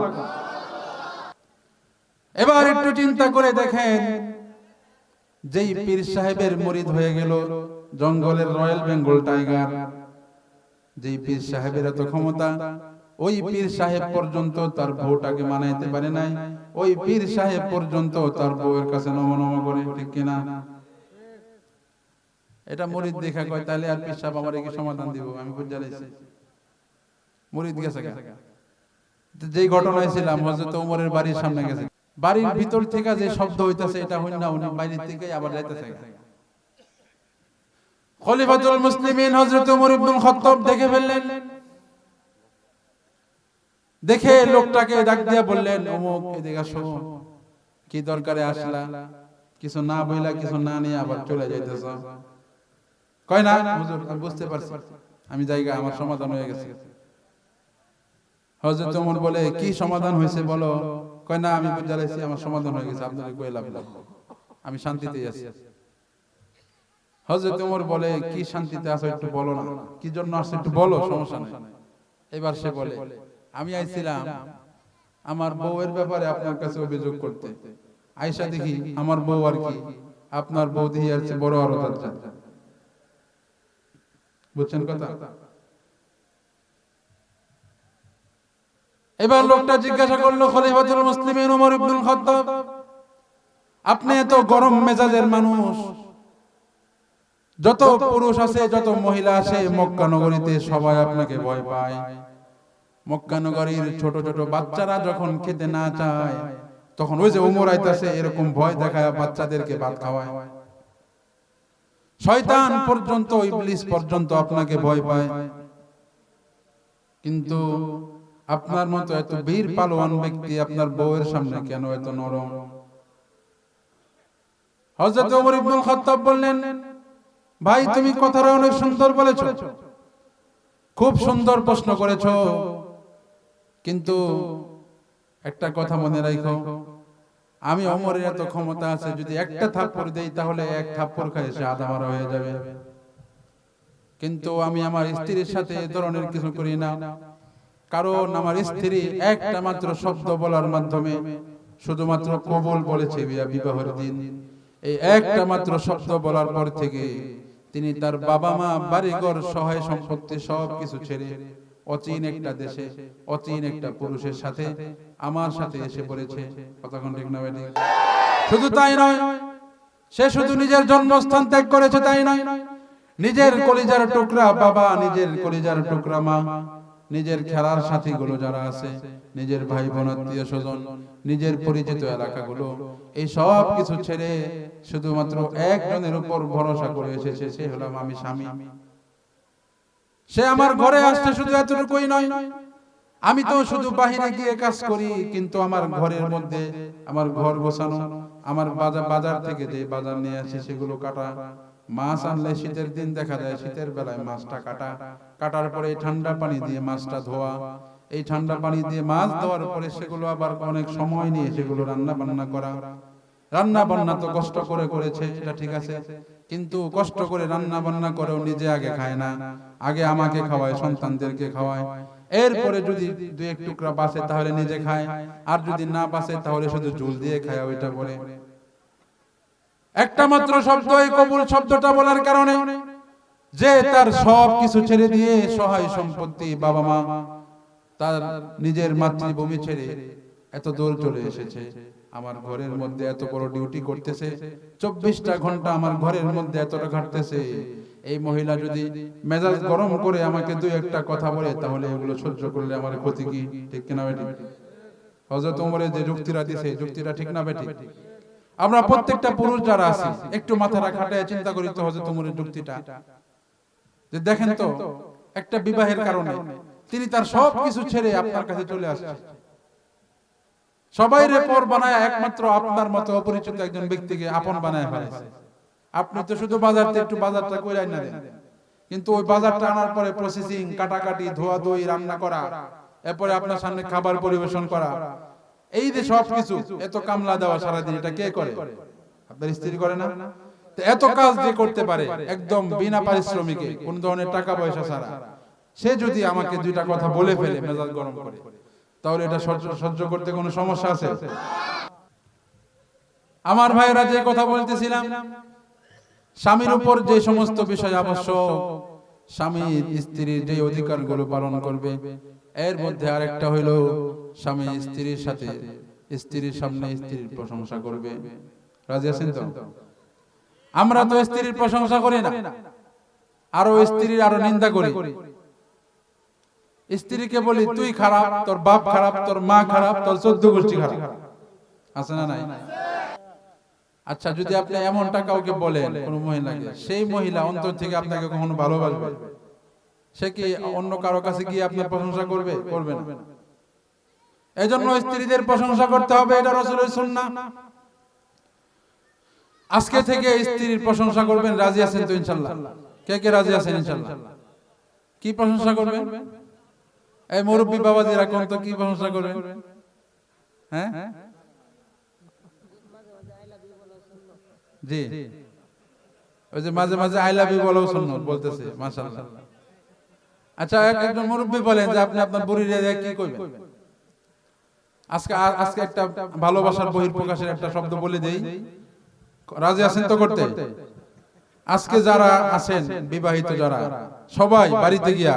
এবার একটু চিন্তা করে দেখেন, যেই পীর সাহেবের মুরিদ হয়ে গেল জঙ্গলের রয়্যাল বেঙ্গল টাইগার, যেই পীর সাহেবের এত ক্ষমতা, ওই পীর সাহেব পর্যন্ত তার বউটাকে মানাইতে পারে নাই, ওই পীর সাহেব পর্যন্ত তার বউয়ের কাছে নমনম করে, ঠিক কিনা? এটা মুরিদ দেখা কয় তাহলে আর পীর সাহেব আমারে কি সমাধান দিব, আমি বুঝা লাইছি। মুরিদ গেছে যেই ঘটনায় ছিলাম, হযরত ওমরের বাড়ির সামনে গেছে, বাড়ির ভিতর থেকে যে শব্দ হইতাছে এটা হই না, উনি বাইরে থেকে আবার যাইতেছে। খলিফাতুল মুসলিমিন হযরত ওমর ইবনুল খাত্তাব দেখে ফেললেন, দেখে লোকটাকে ডাক দিয়া বললেন, অমুক এদিকে আসো, কি দরকারে আসলা? কিছু না বইলা কিছু না নিয়ে আবার চলে যাইতেছ। কয় না হুজুর আমি বুঝতে পারছি, আমি জায়গা আমার সমাধান হয়ে গেছে। হযরত ওমর বলে, কি সমাধান হয়েছে বলো? কয় না আমি বুঝা লাইছি আমার সমাধান হয়ে গেছে, আপনাকে কই লাভ, আমি শান্তিতেই আছি। হযরত ওমর বলে, কি শান্তিতে আছো একটু বলো না, কি জন্য আসছো একটু বলো, সমস্যা নাই। এবার সে বলে, আমি আইছিলাম আমার বউয়ের ব্যাপারে আপনার কাছে অভিযোগ করতে, আয়েশা দেখি আমার বউ আর কি আপনার বউ দিয়ে আর চেয়ে বড় আরো দরজা। বুঝছেন কথা? এবার লোকটা জিজ্ঞাসা করলো, খলিফাতুল মুসলিমিন ওমর ইবনুল খাত্তাব, আপনি এত গরম মেজাজের মানুষ, যত পুরুষ আছে যত মহিলা আছে মক্কা নগরীতে সবাই আপনাকে ভয় পায়। মক্কা নগরীর ছোট ছোট বাচ্চারা যখন খেতে না চায় তখন ওই যে ওমর আইতাছে এরকম ভয় দেখায় বাচ্চাদেরকে ভাত খাওয়ায়। শয়তান পর্যন্ত, ইবলিস পর্যন্ত আপনাকে ভয় পায়, কিন্তু আপনার মতো এত বীর পালোয়ান ব্যক্তি আপনার বউয়ের সামনে কেন এত নরম? হযরত ওমর ইবনুল খাত্তাব বললেন, ভাই তুমি কথাটা অনেক সুন্দর বলেছো, খুব সুন্দর প্রশ্ন করেছো, কিন্তু একটা কথা মনে রাখো, আমি ওমরের এত ক্ষমতা আছে, যদি একটা থাপ্পড় দেই তাহলে এক থাপ্পড় খায় সে আধা মারা হয়ে যাবে, কিন্তু আমি আমার স্ত্রীর সাথে এ ধরনের কিছু করি না, কারণ আমার স্ত্রী একটা মাত্র শব্দ বলার মাধ্যমে শুধুমাত্র কবুল বলেছে বিবাহের দিন। এই একটা মাত্র শব্দ বলার পর থেকে তিনি তার বাবা মা বাড়িঘর সহায় সম্পত্তি সব কিছু ছেড়ে অচীন একটা দেশে অচীন একটা পুরুষের সাথে আমার সাথে এসে পড়েছে। কতক্ষণ ঠিক না বেটি? শুধু তাই নয়, সে শুধু নিজের জন্মস্থান ত্যাগ করেছে তাই নয়, নিজের কলিজার টুকরা বাবা, নিজের কলিজার টুকরা মা, নিজের খেলার সাথীগুলো যারা আছে, নিজের ভাই বোন আত্মীয় স্বজন, নিজের পরিচিত এলাকাগুলো, এই সব কিছু ছেড়ে শুধুমাত্র একজনের উপর ভরসা করে এসেছে, সে হলাম আমি, স্বামী। সে আমার ঘরে আসছে শুধু এতটুকুই নয়, আমি তো শুধু বাহিরে গিয়ে কাজ করি, কিন্তু আমার ঘরের মধ্যে আমার ঘর গোছানো, আমার বাজার থেকে যে বাজার নিয়ে আসি সেগুলো কাটা, মাছ আনলে শীতের দিন দেখা যায় শীতের বেলায় মাছটা কাটার পরে ঠান্ডা পানি দিয়ে মাছটা ধোয়া, এই ঠান্ডা পানি দিয়ে মাছ ধোয়ার পরে সেগুলো আবার অনেক সময় নিয়ে সেগুলো রান্না বান্না করা। রান্না বান্না তো কষ্ট করে করেছে, এটা ঠিক আছে, কিন্তু কষ্ট করে রান্না বান্না করেও নিজে আগে খায় না, আগে আমাকে খাওয়ায়, সন্তানদেরকে খাওয়ায়, এরপরে যদি দুই এক টুকরা বাঁচে তাহলে নিজে খায়, আর যদি না বাঁচে তাহলে শুধু ঝুল দিয়ে খায়। ওইটা পরে একটা মাত্র শব্দ, এই কবুল শব্দটা বলার কারণে যে তার সব কিছু ছেড়ে দিয়ে সহায় সম্পত্তি, বাবা মা, তার নিজের মাতৃভূমি ছেড়ে এত দূর চলে এসেছে, আমার ঘরের মধ্যে এত বড় ডিউটি করতেছে, 24টা ঘন্টা আমার ঘরের মধ্যে এতটা ঘাটতেছে। এই মহিলা যদি মেজাজ গরম করে আমাকে দুই একটা কথা বলে তাহলে এগুলো সহ্য করলে আমার ক্ষতি কি? ঠিক কিনা বেটি? হযরত ওমরের যে যুক্তিটা দিছে, যুক্তিটা ঠিক না বেটি? আমরা প্রত্যেকটা পুরুষ যারা আছি একটু মাথাটা খাটায় চিন্তা করি তো হযরত ওমরের যুক্তিটা, যে দেখেন তো একটা বিবাহের কারণে তিনি তার সব কিছু ছেড়ে আপনার কাছে চলে আসছে, সবাই রে পর বানায়, একমাত্র আপনার মতো অপরিচিত একজন ব্যক্তিকে আপন বানায় ফেলেছে। আপনি তো শুধু বাজার থেকে একটু বাজারটা করে আইনা দেন, কিন্তু ওই বাজারটা আনার পরে প্রসেসিং, কাটাকাটি, ধোয়া ধুই, রান্না করা, এরপরে আপনার সামনে খাবার পরিবেশন করা, এই যে সব কিছু, এত কামলা দেওয়া সারাদিন, এটা কে করে? আপনার স্ত্রী করে না? তো এত কাজ যে করতে পারে একদম বিনা পারিশ্রমিকে, কোন ধরনের টাকা পয়সা ছাড়া, সে যদি আমাকে দুইটা কথা বলে ফেলে মেজাজ গরম করে, তাহলে এটা সহ্য করতে কোনো সমস্যা আছে? আমার ভাইরা, যে কথা বলতেছিলাম, স্বামীর উপর যে সমস্ত বিষয় আবশ্যক, স্বামী স্ত্রীর যে অধিকারগুলো পালন করবে, এর মধ্যে আরেকটা হইল স্বামী স্ত্রীর সাথে, স্ত্রীর সামনে স্ত্রীর প্রশংসা করবে। রাজি আছেন তো? আমরা তো স্ত্রীর প্রশংসা করি না, আরো স্ত্রীর আরো নিন্দা করি। স্ত্রীকে বলি তুই খারাপ, তোর বাপ খারাপ, তোর মা খারাপ, তোর 14 গোষ্ঠী খারাপ। আছে না নাই? আচ্ছা, যদি আপনি এমনটা কাউকে বলেন কোন মহিলাকে, সেই মহিলা অন্তর থেকে আপনাকে কখনো ভালোবাসবে? সে কি অন্য কারো কাছে গিয়ে আপনার প্রশংসা করবে? করবে না। এজন্য স্ত্রীদের প্রশংসা করতে হবে, এটা রাসূলের সুন্নাহ। আজকে থেকে স্ত্রীর প্রশংসা করবেন। রাজি আছেন তো ইনশাআল্লাহ? কে কে রাজি আছেন ইনশাআল্লাহ? কি প্রশংসা করবেন? এই মুরব্বি বাবাজিরা কোন তো কি প্রশংসা করবেন? হ্যাঁ জি, ওই যে মাঝে মাঝে আই লাভ ইউ বলাও সুন্নাত বলতেছে, মাশাআল্লাহ। আচ্ছা, একজন মুরব্বি বলেন যে আপনি আপনার বুড়িরে কি কইবেন? আজকে একটা ভালোবাসার বহিঃপ্রকাশের একটা শব্দ বলে দেই। রাজি আছেন তো করতে? আজকে যারা আছেন বিবাহিত, যারা সবাই বাড়িতে গিয়া,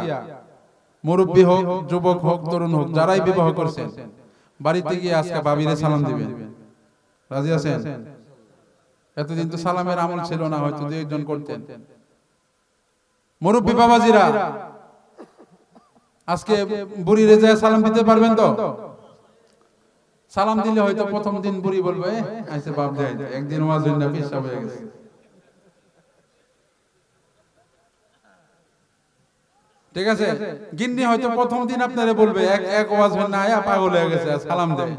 মুরব্বি হোক, যুবক হোক, তরুণ হোক, যারাই বিবাহ করছেন, বাড়িতে গিয়ে আজকে ভাবিরে সালাম দিবেন। রাজি আছেন? এতদিন তো সালামের আমল ছিল না, হয়তো দুই একজন করতেন। মুরব্বি বাবাজিরা আজকে বুড়িরে যায় সালাম দিতে পারবেন তো? সালাম দিলে হয়তো প্রথম দিন বুড়ি বলবে আইসে বাপ দেয়, একদিন ওয়াজ হইল না, পেশাব হয়ে গেছে। ঠিক আছে, গিন্নি হয়তো প্রথম দিন আপনারে বলবে এক ওয়াজ হইল না, আয়া পাগল হয়ে গেছে, সালাম দেয়,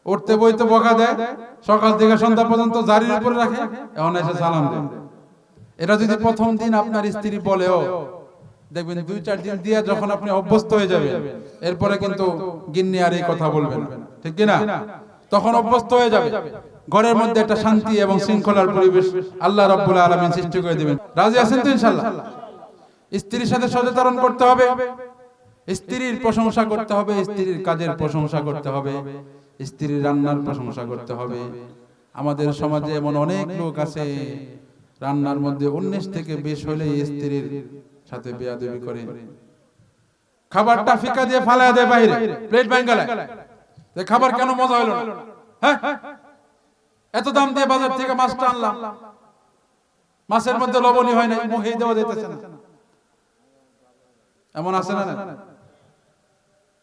উঠতে বইতে বকা দেয়, সকাল থেকে সন্ধ্যা পর্যন্ত জারির উপরে রাখে, এখন এসে সালাম দেয়। এটা যদি প্রথম দিন আপনার স্ত্রী বলেও, দেখবেন 2-4 দিন দিয়ে যখন আপনি অভ্যস্ত হয়ে যাবেন, এরপরে কিন্তু গিন্নি আর এই কথা বলবে না, ঠিক কি না? তখন অভ্যস্ত হয়ে যাবে, ঘরের মধ্যে একটা শান্তি এবং শৃঙ্খলার পরিবেশ আল্লাহ রাব্বুল আলামিন সৃষ্টি করে দিবেন। রাজি আছেন তো ইনশাআল্লাহ? স্ত্রীর সাথে সদাচরণ করতে হবে, স্ত্রীর প্রশংসা করতে হবে, স্ত্রীর কাজের প্রশংসা করতে হবে, স্ত্রীর রান্নার প্রশংসা করতে হবে। আমাদের সমাজে এমন অনেক লোক আছে, রান্নার মধ্যে 19 থেকে 20 হলে স্ত্রীর সাথে বেয়াদবি করে। খাবারটা ফিকা দিয়ে ফালায় দেয় বাইরে, প্লেট ভাঙালে যে খাবার কেন মজা হলো না, হ্যাঁ এত দাম দিয়ে বাজার থেকে মাছটা আনলাম, মাছের মধ্যে লবণই হয় না, মুখে দেওয়া যেতেছে না, এমন আছে না?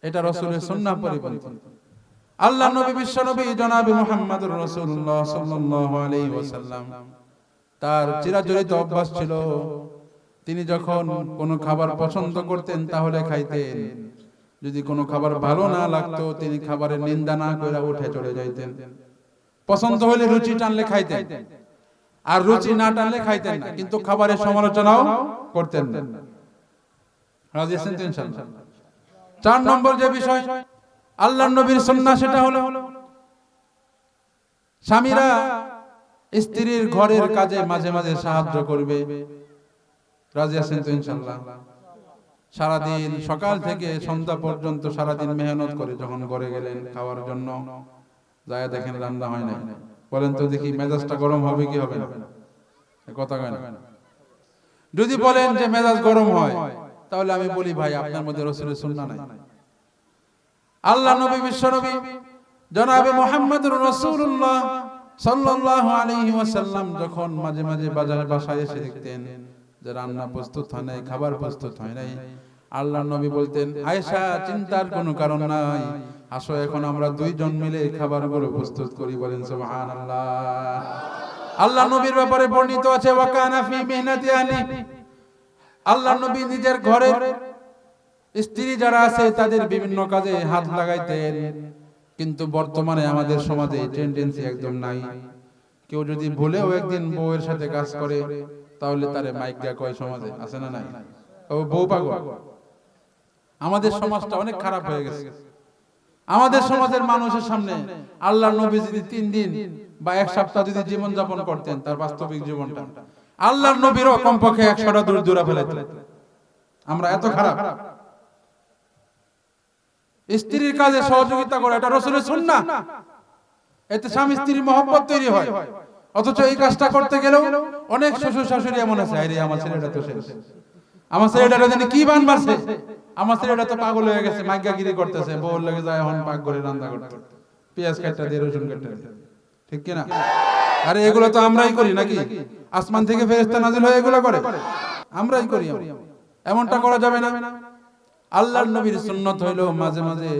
এটা রাসূলের সুন্নাহ পরিপন্থী। আল্লাহ নবী বিশ্ব নবী জনাবে মুহাম্মদুর রাসূলুল্লাহ সাল্লাল্লাহু আলাইহি ওয়াসাল্লাম তার চিরাচরিত অভ্যাস ছিল, তিনি যখন কোনো খাবার পছন্দ করতেন তাহলে খাইতেন, যদি কোনো খাবার ভালো না লাগতো তিনি খাবারের নিন্দা না করে উঠে চলে যাইতেন। পছন্দ হলে রুচি টানলে খাইতেন, আর রুচি না টানলে খাইতেন না, কিন্তু খাবারের সমালোচনাও করতেন না। রাজি আছেন তো ইনশাআল্লাহ? 4 নম্বর যে বিষয় আল্লাহর নবীর সুন্নাহ, সেটা হলো স্বামীরা স্ত্রীর ঘরের কাজে মাঝে মাঝে সাহায্য করবে। রাজি আছেন তো ইনশাআল্লাহ? সারাদিন সকাল থেকে সন্ধ্যা পর্যন্ত সারাদিন মেহনত করে যখন ঘরে গেলেন খাওয়ার জন্য, যায় দেখেন রান্না হয় না, বলেন তো দেখি মেজাজটা গরম হবে কি হবে না? কথা কয় না। যদি বলেন যে মেজাজ গরম হয়, তাহলে আমি বলি ভাই আপনার মধ্যে রাসূলের সুন্নাহ নাই। আল্লাহ নবী বিশ্ব নবী জনাবে মুহাম্মদুর রাসূলুল্লাহ সাল্লাল্লাহু আলাইহি ওয়াসাল্লাম যখন মাঝে মাঝে বাসায় এসে দেখতেন যে রান্না প্রস্তুত হয় নাই, খাবার প্রস্তুত হয় নাই, আল্লাহ নবী বলতেন, আয়েশা চিন্তার কোনো কারণ নাই, আসো এখন আমরা দুইজন মিলে খাবারগুলো প্রস্তুত করি। বলেন সুবহানাল্লাহ। আল্লাহ নবীর ব্যাপারে বর্ণিত আছে, ওয়া কানা ফি মিহনাতি আহলি, আল্লাহ নবী নিজের ঘরের স্ত্রী যারা আছে তাদের বিভিন্ন কাজে হাত লাগাইতেন। কিন্তু বর্তমানে আমাদের সমাজে এই টেন্ডেন্সি একদম নাই। কেউ যদি ভুলেও একদিন বউয়ের সাথে কাজ করে তাহলে তারে মাইক দেয়া কয়, সমাজে আছে না নাই? ও বউ পাগল। আমাদের সমাজটা অনেক খারাপ হয়ে গেছে। আমাদের সমাজের মানুষের সামনে আল্লাহর নবী যদি 3 দিন বা 1 সপ্তাহ যদি জীবন যাপন করতেন, তার বাস্তবিক জীবনটা, আল্লাহর নবীরও কমপক্ষে 100টা দূর ফেলাইতেন। আমরা এত খারাপ। স্ত্রীর কাজে সহযোগিতা করা এটা রাসূলের সুন্নাহ, এতে স্বামী স্ত্রীর মহব্বত তৈরি হয়। অথচ এই কাজটা করতে গেলেও অনেক শ্বশুর শাশুড়ি এমন আছে, আরে আমার ছেলেটা তো শেষ, আমার ছেলেটা জানি কি বান মারছে, আমার ছেলেটা তো পাগল হয়ে গেছে, মাইগাগিরি করতেছে, বউর লাগে যায় এখন পাক করে রান্না করতে, পেঁয়াজ কাটটা দিয়ে রসুন কাটটা দিয়ে, ঠিক কি না? আরে এগুলো তো আমরাই করি নাকি? আসমান থেকে ফেরেশতা নাজিল হয়ে এগুলো করে? আমরাই করি। এমনটা করা যাবে না। আল্লাহর নবীর সুন্নাত হইলো মাঝে মাঝে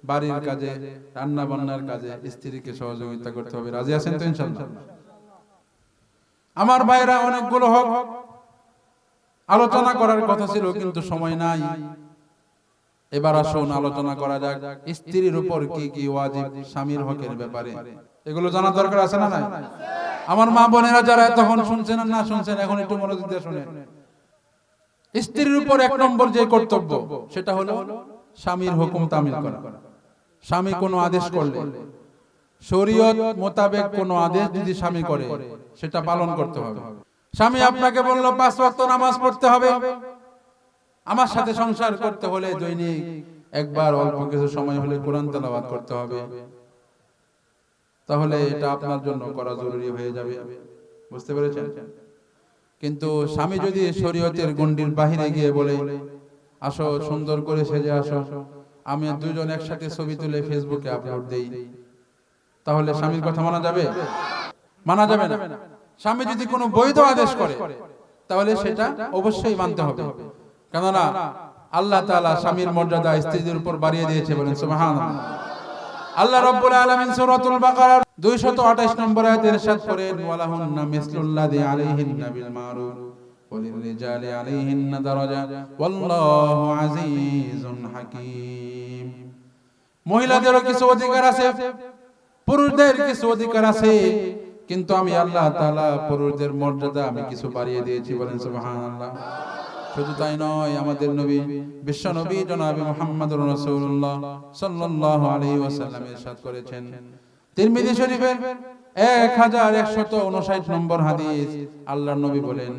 বাড়ির কাজে, রান্না বান্নার কাজে স্ত্রীকে সহযোগিতা করতে হবে। রাজি আছেন তো ইনশাআল্লাহ? আমার ভাইরা, অনেকগুলো হক আলোচনা করার কথা ছিল কিন্তু সময় নাই। এবার আসুন আলোচনা করা যাক স্ত্রীর উপর কি কি ওয়াজিব স্বামীর হকের ব্যাপারে। এগুলো জানার দরকার আছে না নাই? আমার মা বোনেরা যারা তখন শুনছেন না শুনছেন, এখন একটু মনোযোগ দিয়ে শুনেন। স্ত্রীর উপর 1 নম্বর যে কর্তব্য, সেটা হলো স্বামীর হুকুম তামিল করা। স্বামী কোনো আদেশ করলে, শরীয়ত মোতাবেক কোনো আদেশ যদি স্বামী করে, সেটা পালন করতে হবে। স্বামী আপনাকে বলল 5 ওয়াক্ত নামাজ পড়তে হবে, আমার সাথে সংসার করতে হলে দৈনিক একবার অল্প কিছু সময় হলে কোরআন তেলাওয়াত করতে হবে, তাহলে এটা আপনার জন্য করা জরুরি হয়ে যাবে। বুঝতে পেরেছেন? কিন্তু স্বামী যদি শরীয়তের গণ্ডির বাহিরে গিয়ে বলে, আসো সুন্দর করে সেজে আসো, আমি দুইজন একসাথে ছবি তুলে ফেসবুকে আপলোড দেই, তাহলে স্বামীর কথা মানা যাবে? মানা যাবে না। স্বামী যদি কোনো বৈধ আদেশ করে তাহলে সেটা অবশ্যই মানতে হবে, কেননা আল্লাহ তাআলা স্বামীর মর্যাদা স্ত্রীদের উপর বাড়িয়ে দিয়েছে। বলেন সুবহানাল্লাহ। আল্লাহ রাব্বুল আলামিন সূরাতুল বাকারার 228 নম্বর আয়াতে ইরশাদ করেন, ওয়ালাহুন্না মিসলুল্লাযী আলাইহিন্না বিল মারুফ ওয়ালিররিজালি আলাইহিন্না দারাজা ওয়াল্লাহু আজিজুন হাকীম। মহিলাদেরও কিছু অধিকার আছে, পুরুষদের কিছু অধিকার আছে, কিন্তু আমি আল্লাহ তাআলা পুরুষদের মর্যাদা আমি কিছু বাড়িয়ে দিয়েছি। বলেন সুবহানাল্লাহ। শুধু তাই নয়, আমাদের নবী বিশ্ব নবী জনাবে মুহাম্মদুর রাসূলুল্লাহ সাল্লাল্লাহু আলাইহি ওয়াসাল্লাম ইরশাদ করেছেন, তিরমিজি শরীফের 1159 নম্বর হাদিস, আল্লাহর নবী বলেন,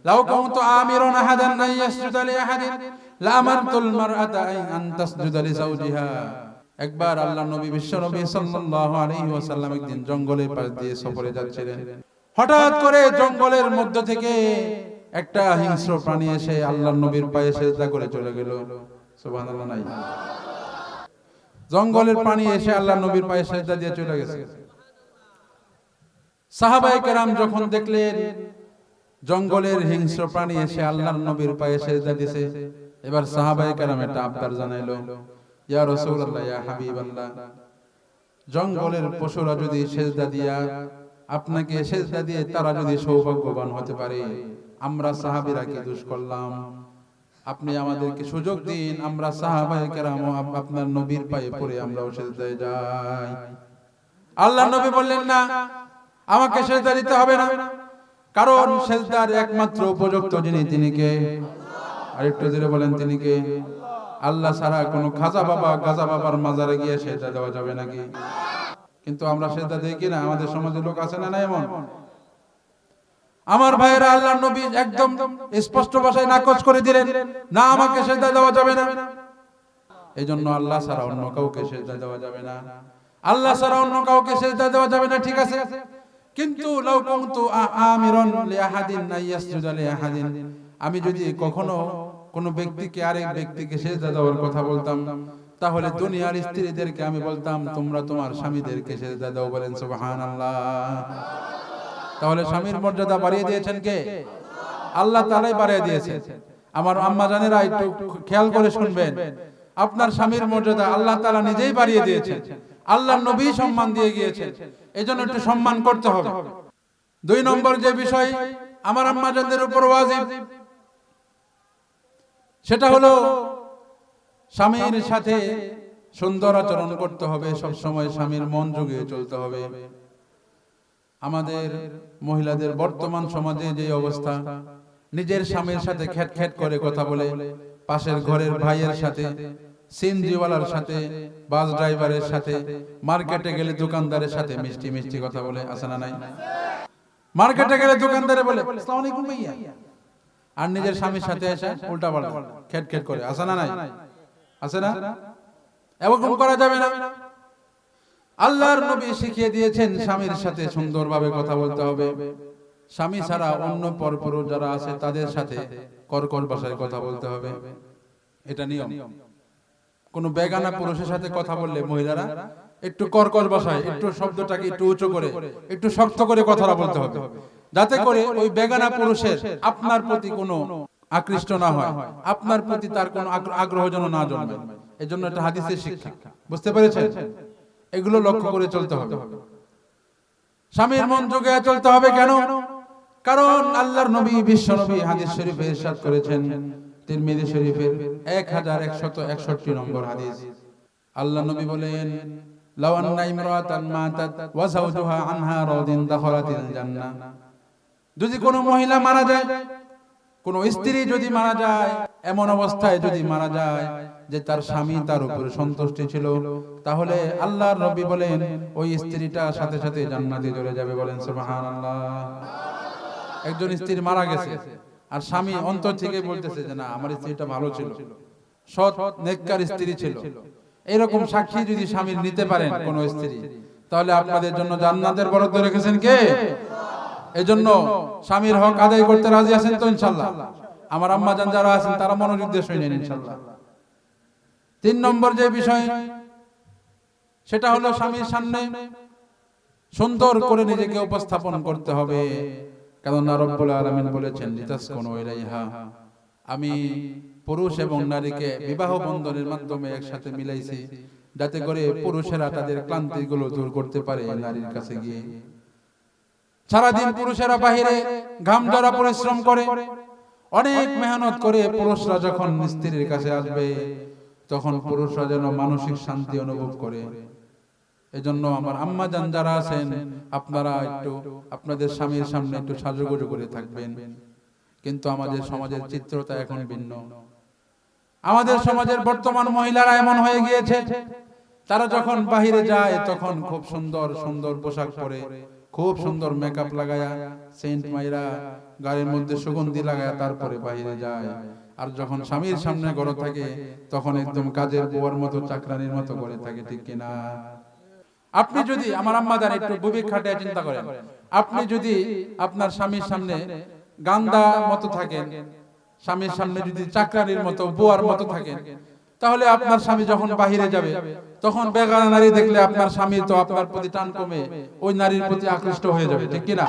লাউ কুনতু আমিরুন আহাদান আন ইয়াসজুদা লি আহাদিন লা আমারতুল মারআতা আন তাসজুদা লি যাওজিহা। একবার আল্লাহর নবী বিশ্ব নবী সাল্লাল্লাহু আলাইহি ওয়াসাল্লাম একদিন জঙ্গলের পাশ দিয়ে সফরে যাচ্ছিলেন। হঠাৎ করে জঙ্গলের মধ্য থেকে একটা হিংস্র প্রাণী এসে আল্লাহর নবীর পায়ে সিজদা করে চলে গেল। সুবহানাল্লাহ নাই। জঙ্গলের প্রাণী এসে আল্লাহ নবীর পায়ে সেজদা দিয়ে চলে গেছে। সাহাবায়ে কেরাম যখন দেখলেন জঙ্গলের হিংস্র প্রাণী এসে আল্লাহর নবীর পায়ে সেজদা দিয়েছে, এবার সাহাবায়ে কেরাম একটা আবদার জানাইলো, ইয়া রাসূলুল্লাহ, ইয়া হাবিবাল্লাহ, জঙ্গলের পশুরা যদি সেজদা দিয়া আপনাকে সেজদা দিয়ে তারা যদি সৌভাগ্যবান হতে পারে, আমরা সাহাবীরা কি দোষ করলাম? আপনি আমাদেরকে সুযোগ দিন, আমরা সাহাবায়ে কেরাম আপনার নবীর পায়ে পড়ে আমরাও সেজদায় যাই। আল্লাহর নবী বললেন, না, আমাকে সেজদা দিতে হবে না, কারণ সেজদার একমাত্র উপযুক্ত যিনি, তিনি কে? আর একটু জোরে বলেন, তিনি কে? আল্লাহ ছাড়া কোনো খাজা বাবা গাজা বাবার মাজারে গিয়ে সেজদা দেওয়া যাবে নাকি? কিন্তু আমরা সেজদা দেই কিনা? আমাদের সমাজে লোক আছে না, না এমন? আমার ভাইয়েরা, আল্লাহর নবী একদম স্পষ্ট ভাষায় নাকচ করে দিলেন, না, আমাকে সেজদা দেওয়া যাবে না। এইজন্য আল্লাহ ছাড়া অন্য কাউকে সেজদা দেওয়া যাবে না। আল্লাহ ছাড়া অন্য কাউকে সেজদা দেওয়া যাবে না, ঠিক আছে। কিন্তু লাউ কুনতু আমিরান লিআহাদিন আইয়াসজুদা লিআহাদিন, আমি যদি কখনো কোন ব্যক্তিকে আরেক ব্যক্তিকে সেজদা দেওয়ার কথা বলতাম, তাহলে দুনিয়ার স্ত্রীদেরকে আমি বলতাম, তোমরা তোমার স্বামীদেরকে সেজদা দাও। বলেন সুবহানাল্লাহ। তাহলে স্বামীর মর্যাদা বাড়িয়ে দিয়েছেন কে? আল্লাহ তাআলাই বাড়িয়ে দিয়েছেন। আমার আম্মা জানেরা একটু খেয়াল করে শুনবেন, আপনার স্বামীর মর্যাদা আল্লাহ তাআলা নিজেই বাড়িয়ে দিয়েছেন, আল্লাহর নবী সম্মান দিয়ে গিয়েছেন, এজন্য একটু সম্মান করতে হবে। 2 নম্বর যে বিষয় আমার আম্মা জানদের উপর ওয়াজিব, সেটা হলো স্বামীর সাথে সুন্দর আচরণ করতে হবে, সব সময় স্বামীর মন জুগিয়ে চলতে হবে। আমাদের মহিলাদের বর্তমান সমাজে যে অবস্থা, নিজের স্বামীর সাথে খ্যাট খ্যাট করে কথা বলে, পাশের ঘরের ভাইয়ের সাথে, সিএনজিওয়ালার সাথে, বাস ড্রাইভারের সাথে, মার্কেটে গেলে দোকানদারের সাথে মিষ্টি মিষ্টি কথা বলে, আছে না নাই? মার্কেটে গেলে দোকানদারে বলে আসসালামু আলাইকুম ভাইয়া, আর নিজের স্বামীর সাথে এসে উল্টা পাল্টা খ্যাট খ্যাট করে, আছে না নাই? আছে না? এরকম করা যাবে না। আল্লাহর নবী শিখিয়ে দিয়েছেন স্বামীর সাথে সুন্দরভাবে কথা বলতে হবে। স্বামী ছাড়া অন্য পরপুরুষ যারা আছে তাদের সাথে কর্কশ ভাষায় কথা বলতে হবে, এটা নিয়ম। কোন বেগানা পুরুষের সাথে কথা বললে মহিলারা একটু কর্কশ ভাষায়, একটু শব্দটাকে একটু উঁচু করে, একটু শক্ত করে কথাটা বলতে হবে, যাতে করে ওই বেগানা পুরুষের আপনার প্রতি কোনো আকৃষ্ট না হয়, আপনার প্রতি তার কোনো আগ্রহ যেন না জন্মায়। এজন্য একটা হাদিসের শিক্ষা, বুঝতে পেরেছেন? এগুলো লক্ষ্য করে চলতে হবে। স্বামীর মন জুগিয়ে চলতে হবে, কেন? কারণ আল্লাহর নবী, বিশ্ব নবী হাদিস শরীফে ইরশাদ করেছেন, তিরমিজি শরীফের 1161 নম্বর হাদিস, আল্লাহ নবী বলেন, লাউ আন্না ইমরাতান মাতাত ওয়া যাওজুহা আনহা রাদিন দাখালাতিল জান্নাহ, যদি কোনো মহিলা মারা যায়, কোন স্ত্রী যদি মারা যায়, এমন অবস্থায় যদি মারা যায় যে তার স্বামী তার উপরে সন্তুষ্টি ছিল, তাহলে আল্লাহর নবী বলেন ওই স্ত্রীটা সাথে সাথে জান্নাতে চলে যাবে। বলেন সুবহানাল্লাহ। একজন স্ত্রী মারা গেছে আর স্বামী অন্তর থেকে বলতেছে যে না, আমার স্ত্রীটা ভালো ছিল, সৎ নেককার স্ত্রী ছিল, এরকম সাক্ষী যদি স্বামীর নিতে পারেন কোন স্ত্রী, তাহলে আপনাদের জন্য জান্নাতের বরাদ্দ রেখেছেন কে? এজন্য স্বামীর হক আদায় করতে রাজি আছেন তো ইনশাআল্লাহ? আমার আম্মা জান যারা আছেন তারা মনোযোগ দিয়ে শুনেন ইনশাআল্লাহ। 3 নম্বর যে বিষয়, সেটা হলো স্বামীর সামনে সুন্দর করে নিজেকে উপস্থাপন করতে হবে। কারণ রব্বুল আলামিন বলেছেন, লিতাসকুনু ইলাইহা, আমি পুরুষ এবং নারীকে বিবাহ বন্ধনের মাধ্যমে একসাথে মিলাইছি, যাতে করে পুরুষেরা তাদের ক্লান্তিগুলো দূর করতে পারে নারীর কাছে গিয়ে। সারাদিন পুরুষেরা বাহিরে ঘাম ঝরা পরিশ্রম করে, অনেক মেহনত করে পুরুষরা যখন স্ত্রীর কাছে আসবে, তখন পুরুষরা যেন মানসিক শান্তি অনুভব করে। এজন্য আমার আম্মা জান যারা আছেন, আপনারা একটু আপনাদের স্বামীর সামনে একটু সাজুগুজু করে থাকবেন। কিন্তু আমাদের সমাজের চিত্রটা এখন ভিন্ন। আমাদের সমাজের বর্তমান মহিলারা এমন হয়ে গিয়েছে, তারা যখন বাহিরে যায় তখন খুব সুন্দর সুন্দর পোশাক পরে, খুব সুন্দর মেকআপ লাগায়া, সেন্ট মাইরা, গায়ের মধ্যে সুগন্ধি লাগায়া তারপরে বাহিরে যায়। আর যখন স্বামীর সামনে ঘরে থাকে তখন একদম কাজের বুয়ার মতো, চাকরানির মতো করে থাকে, ঠিক কিনা? আপনি যদি, আমার আম্মা জান একটু বুবিক খাটিয়ে চিন্তা করেন, আপনি যদি আপনার স্বামীর সামনে গান্দা মতো থাকেন, স্বামীর সামনে যদি চাকরানির মতো বুয়ার মতো থাকেন, তাহলে আপনার স্বামী যখন বাহিরে যাবে তখন বেগানা নারী দেখলে আপনার স্বামী তো আপনার প্রতি টান কমে ওই নারীর প্রতি আকৃষ্ট হয়ে যাবে, ঠিক কিনা?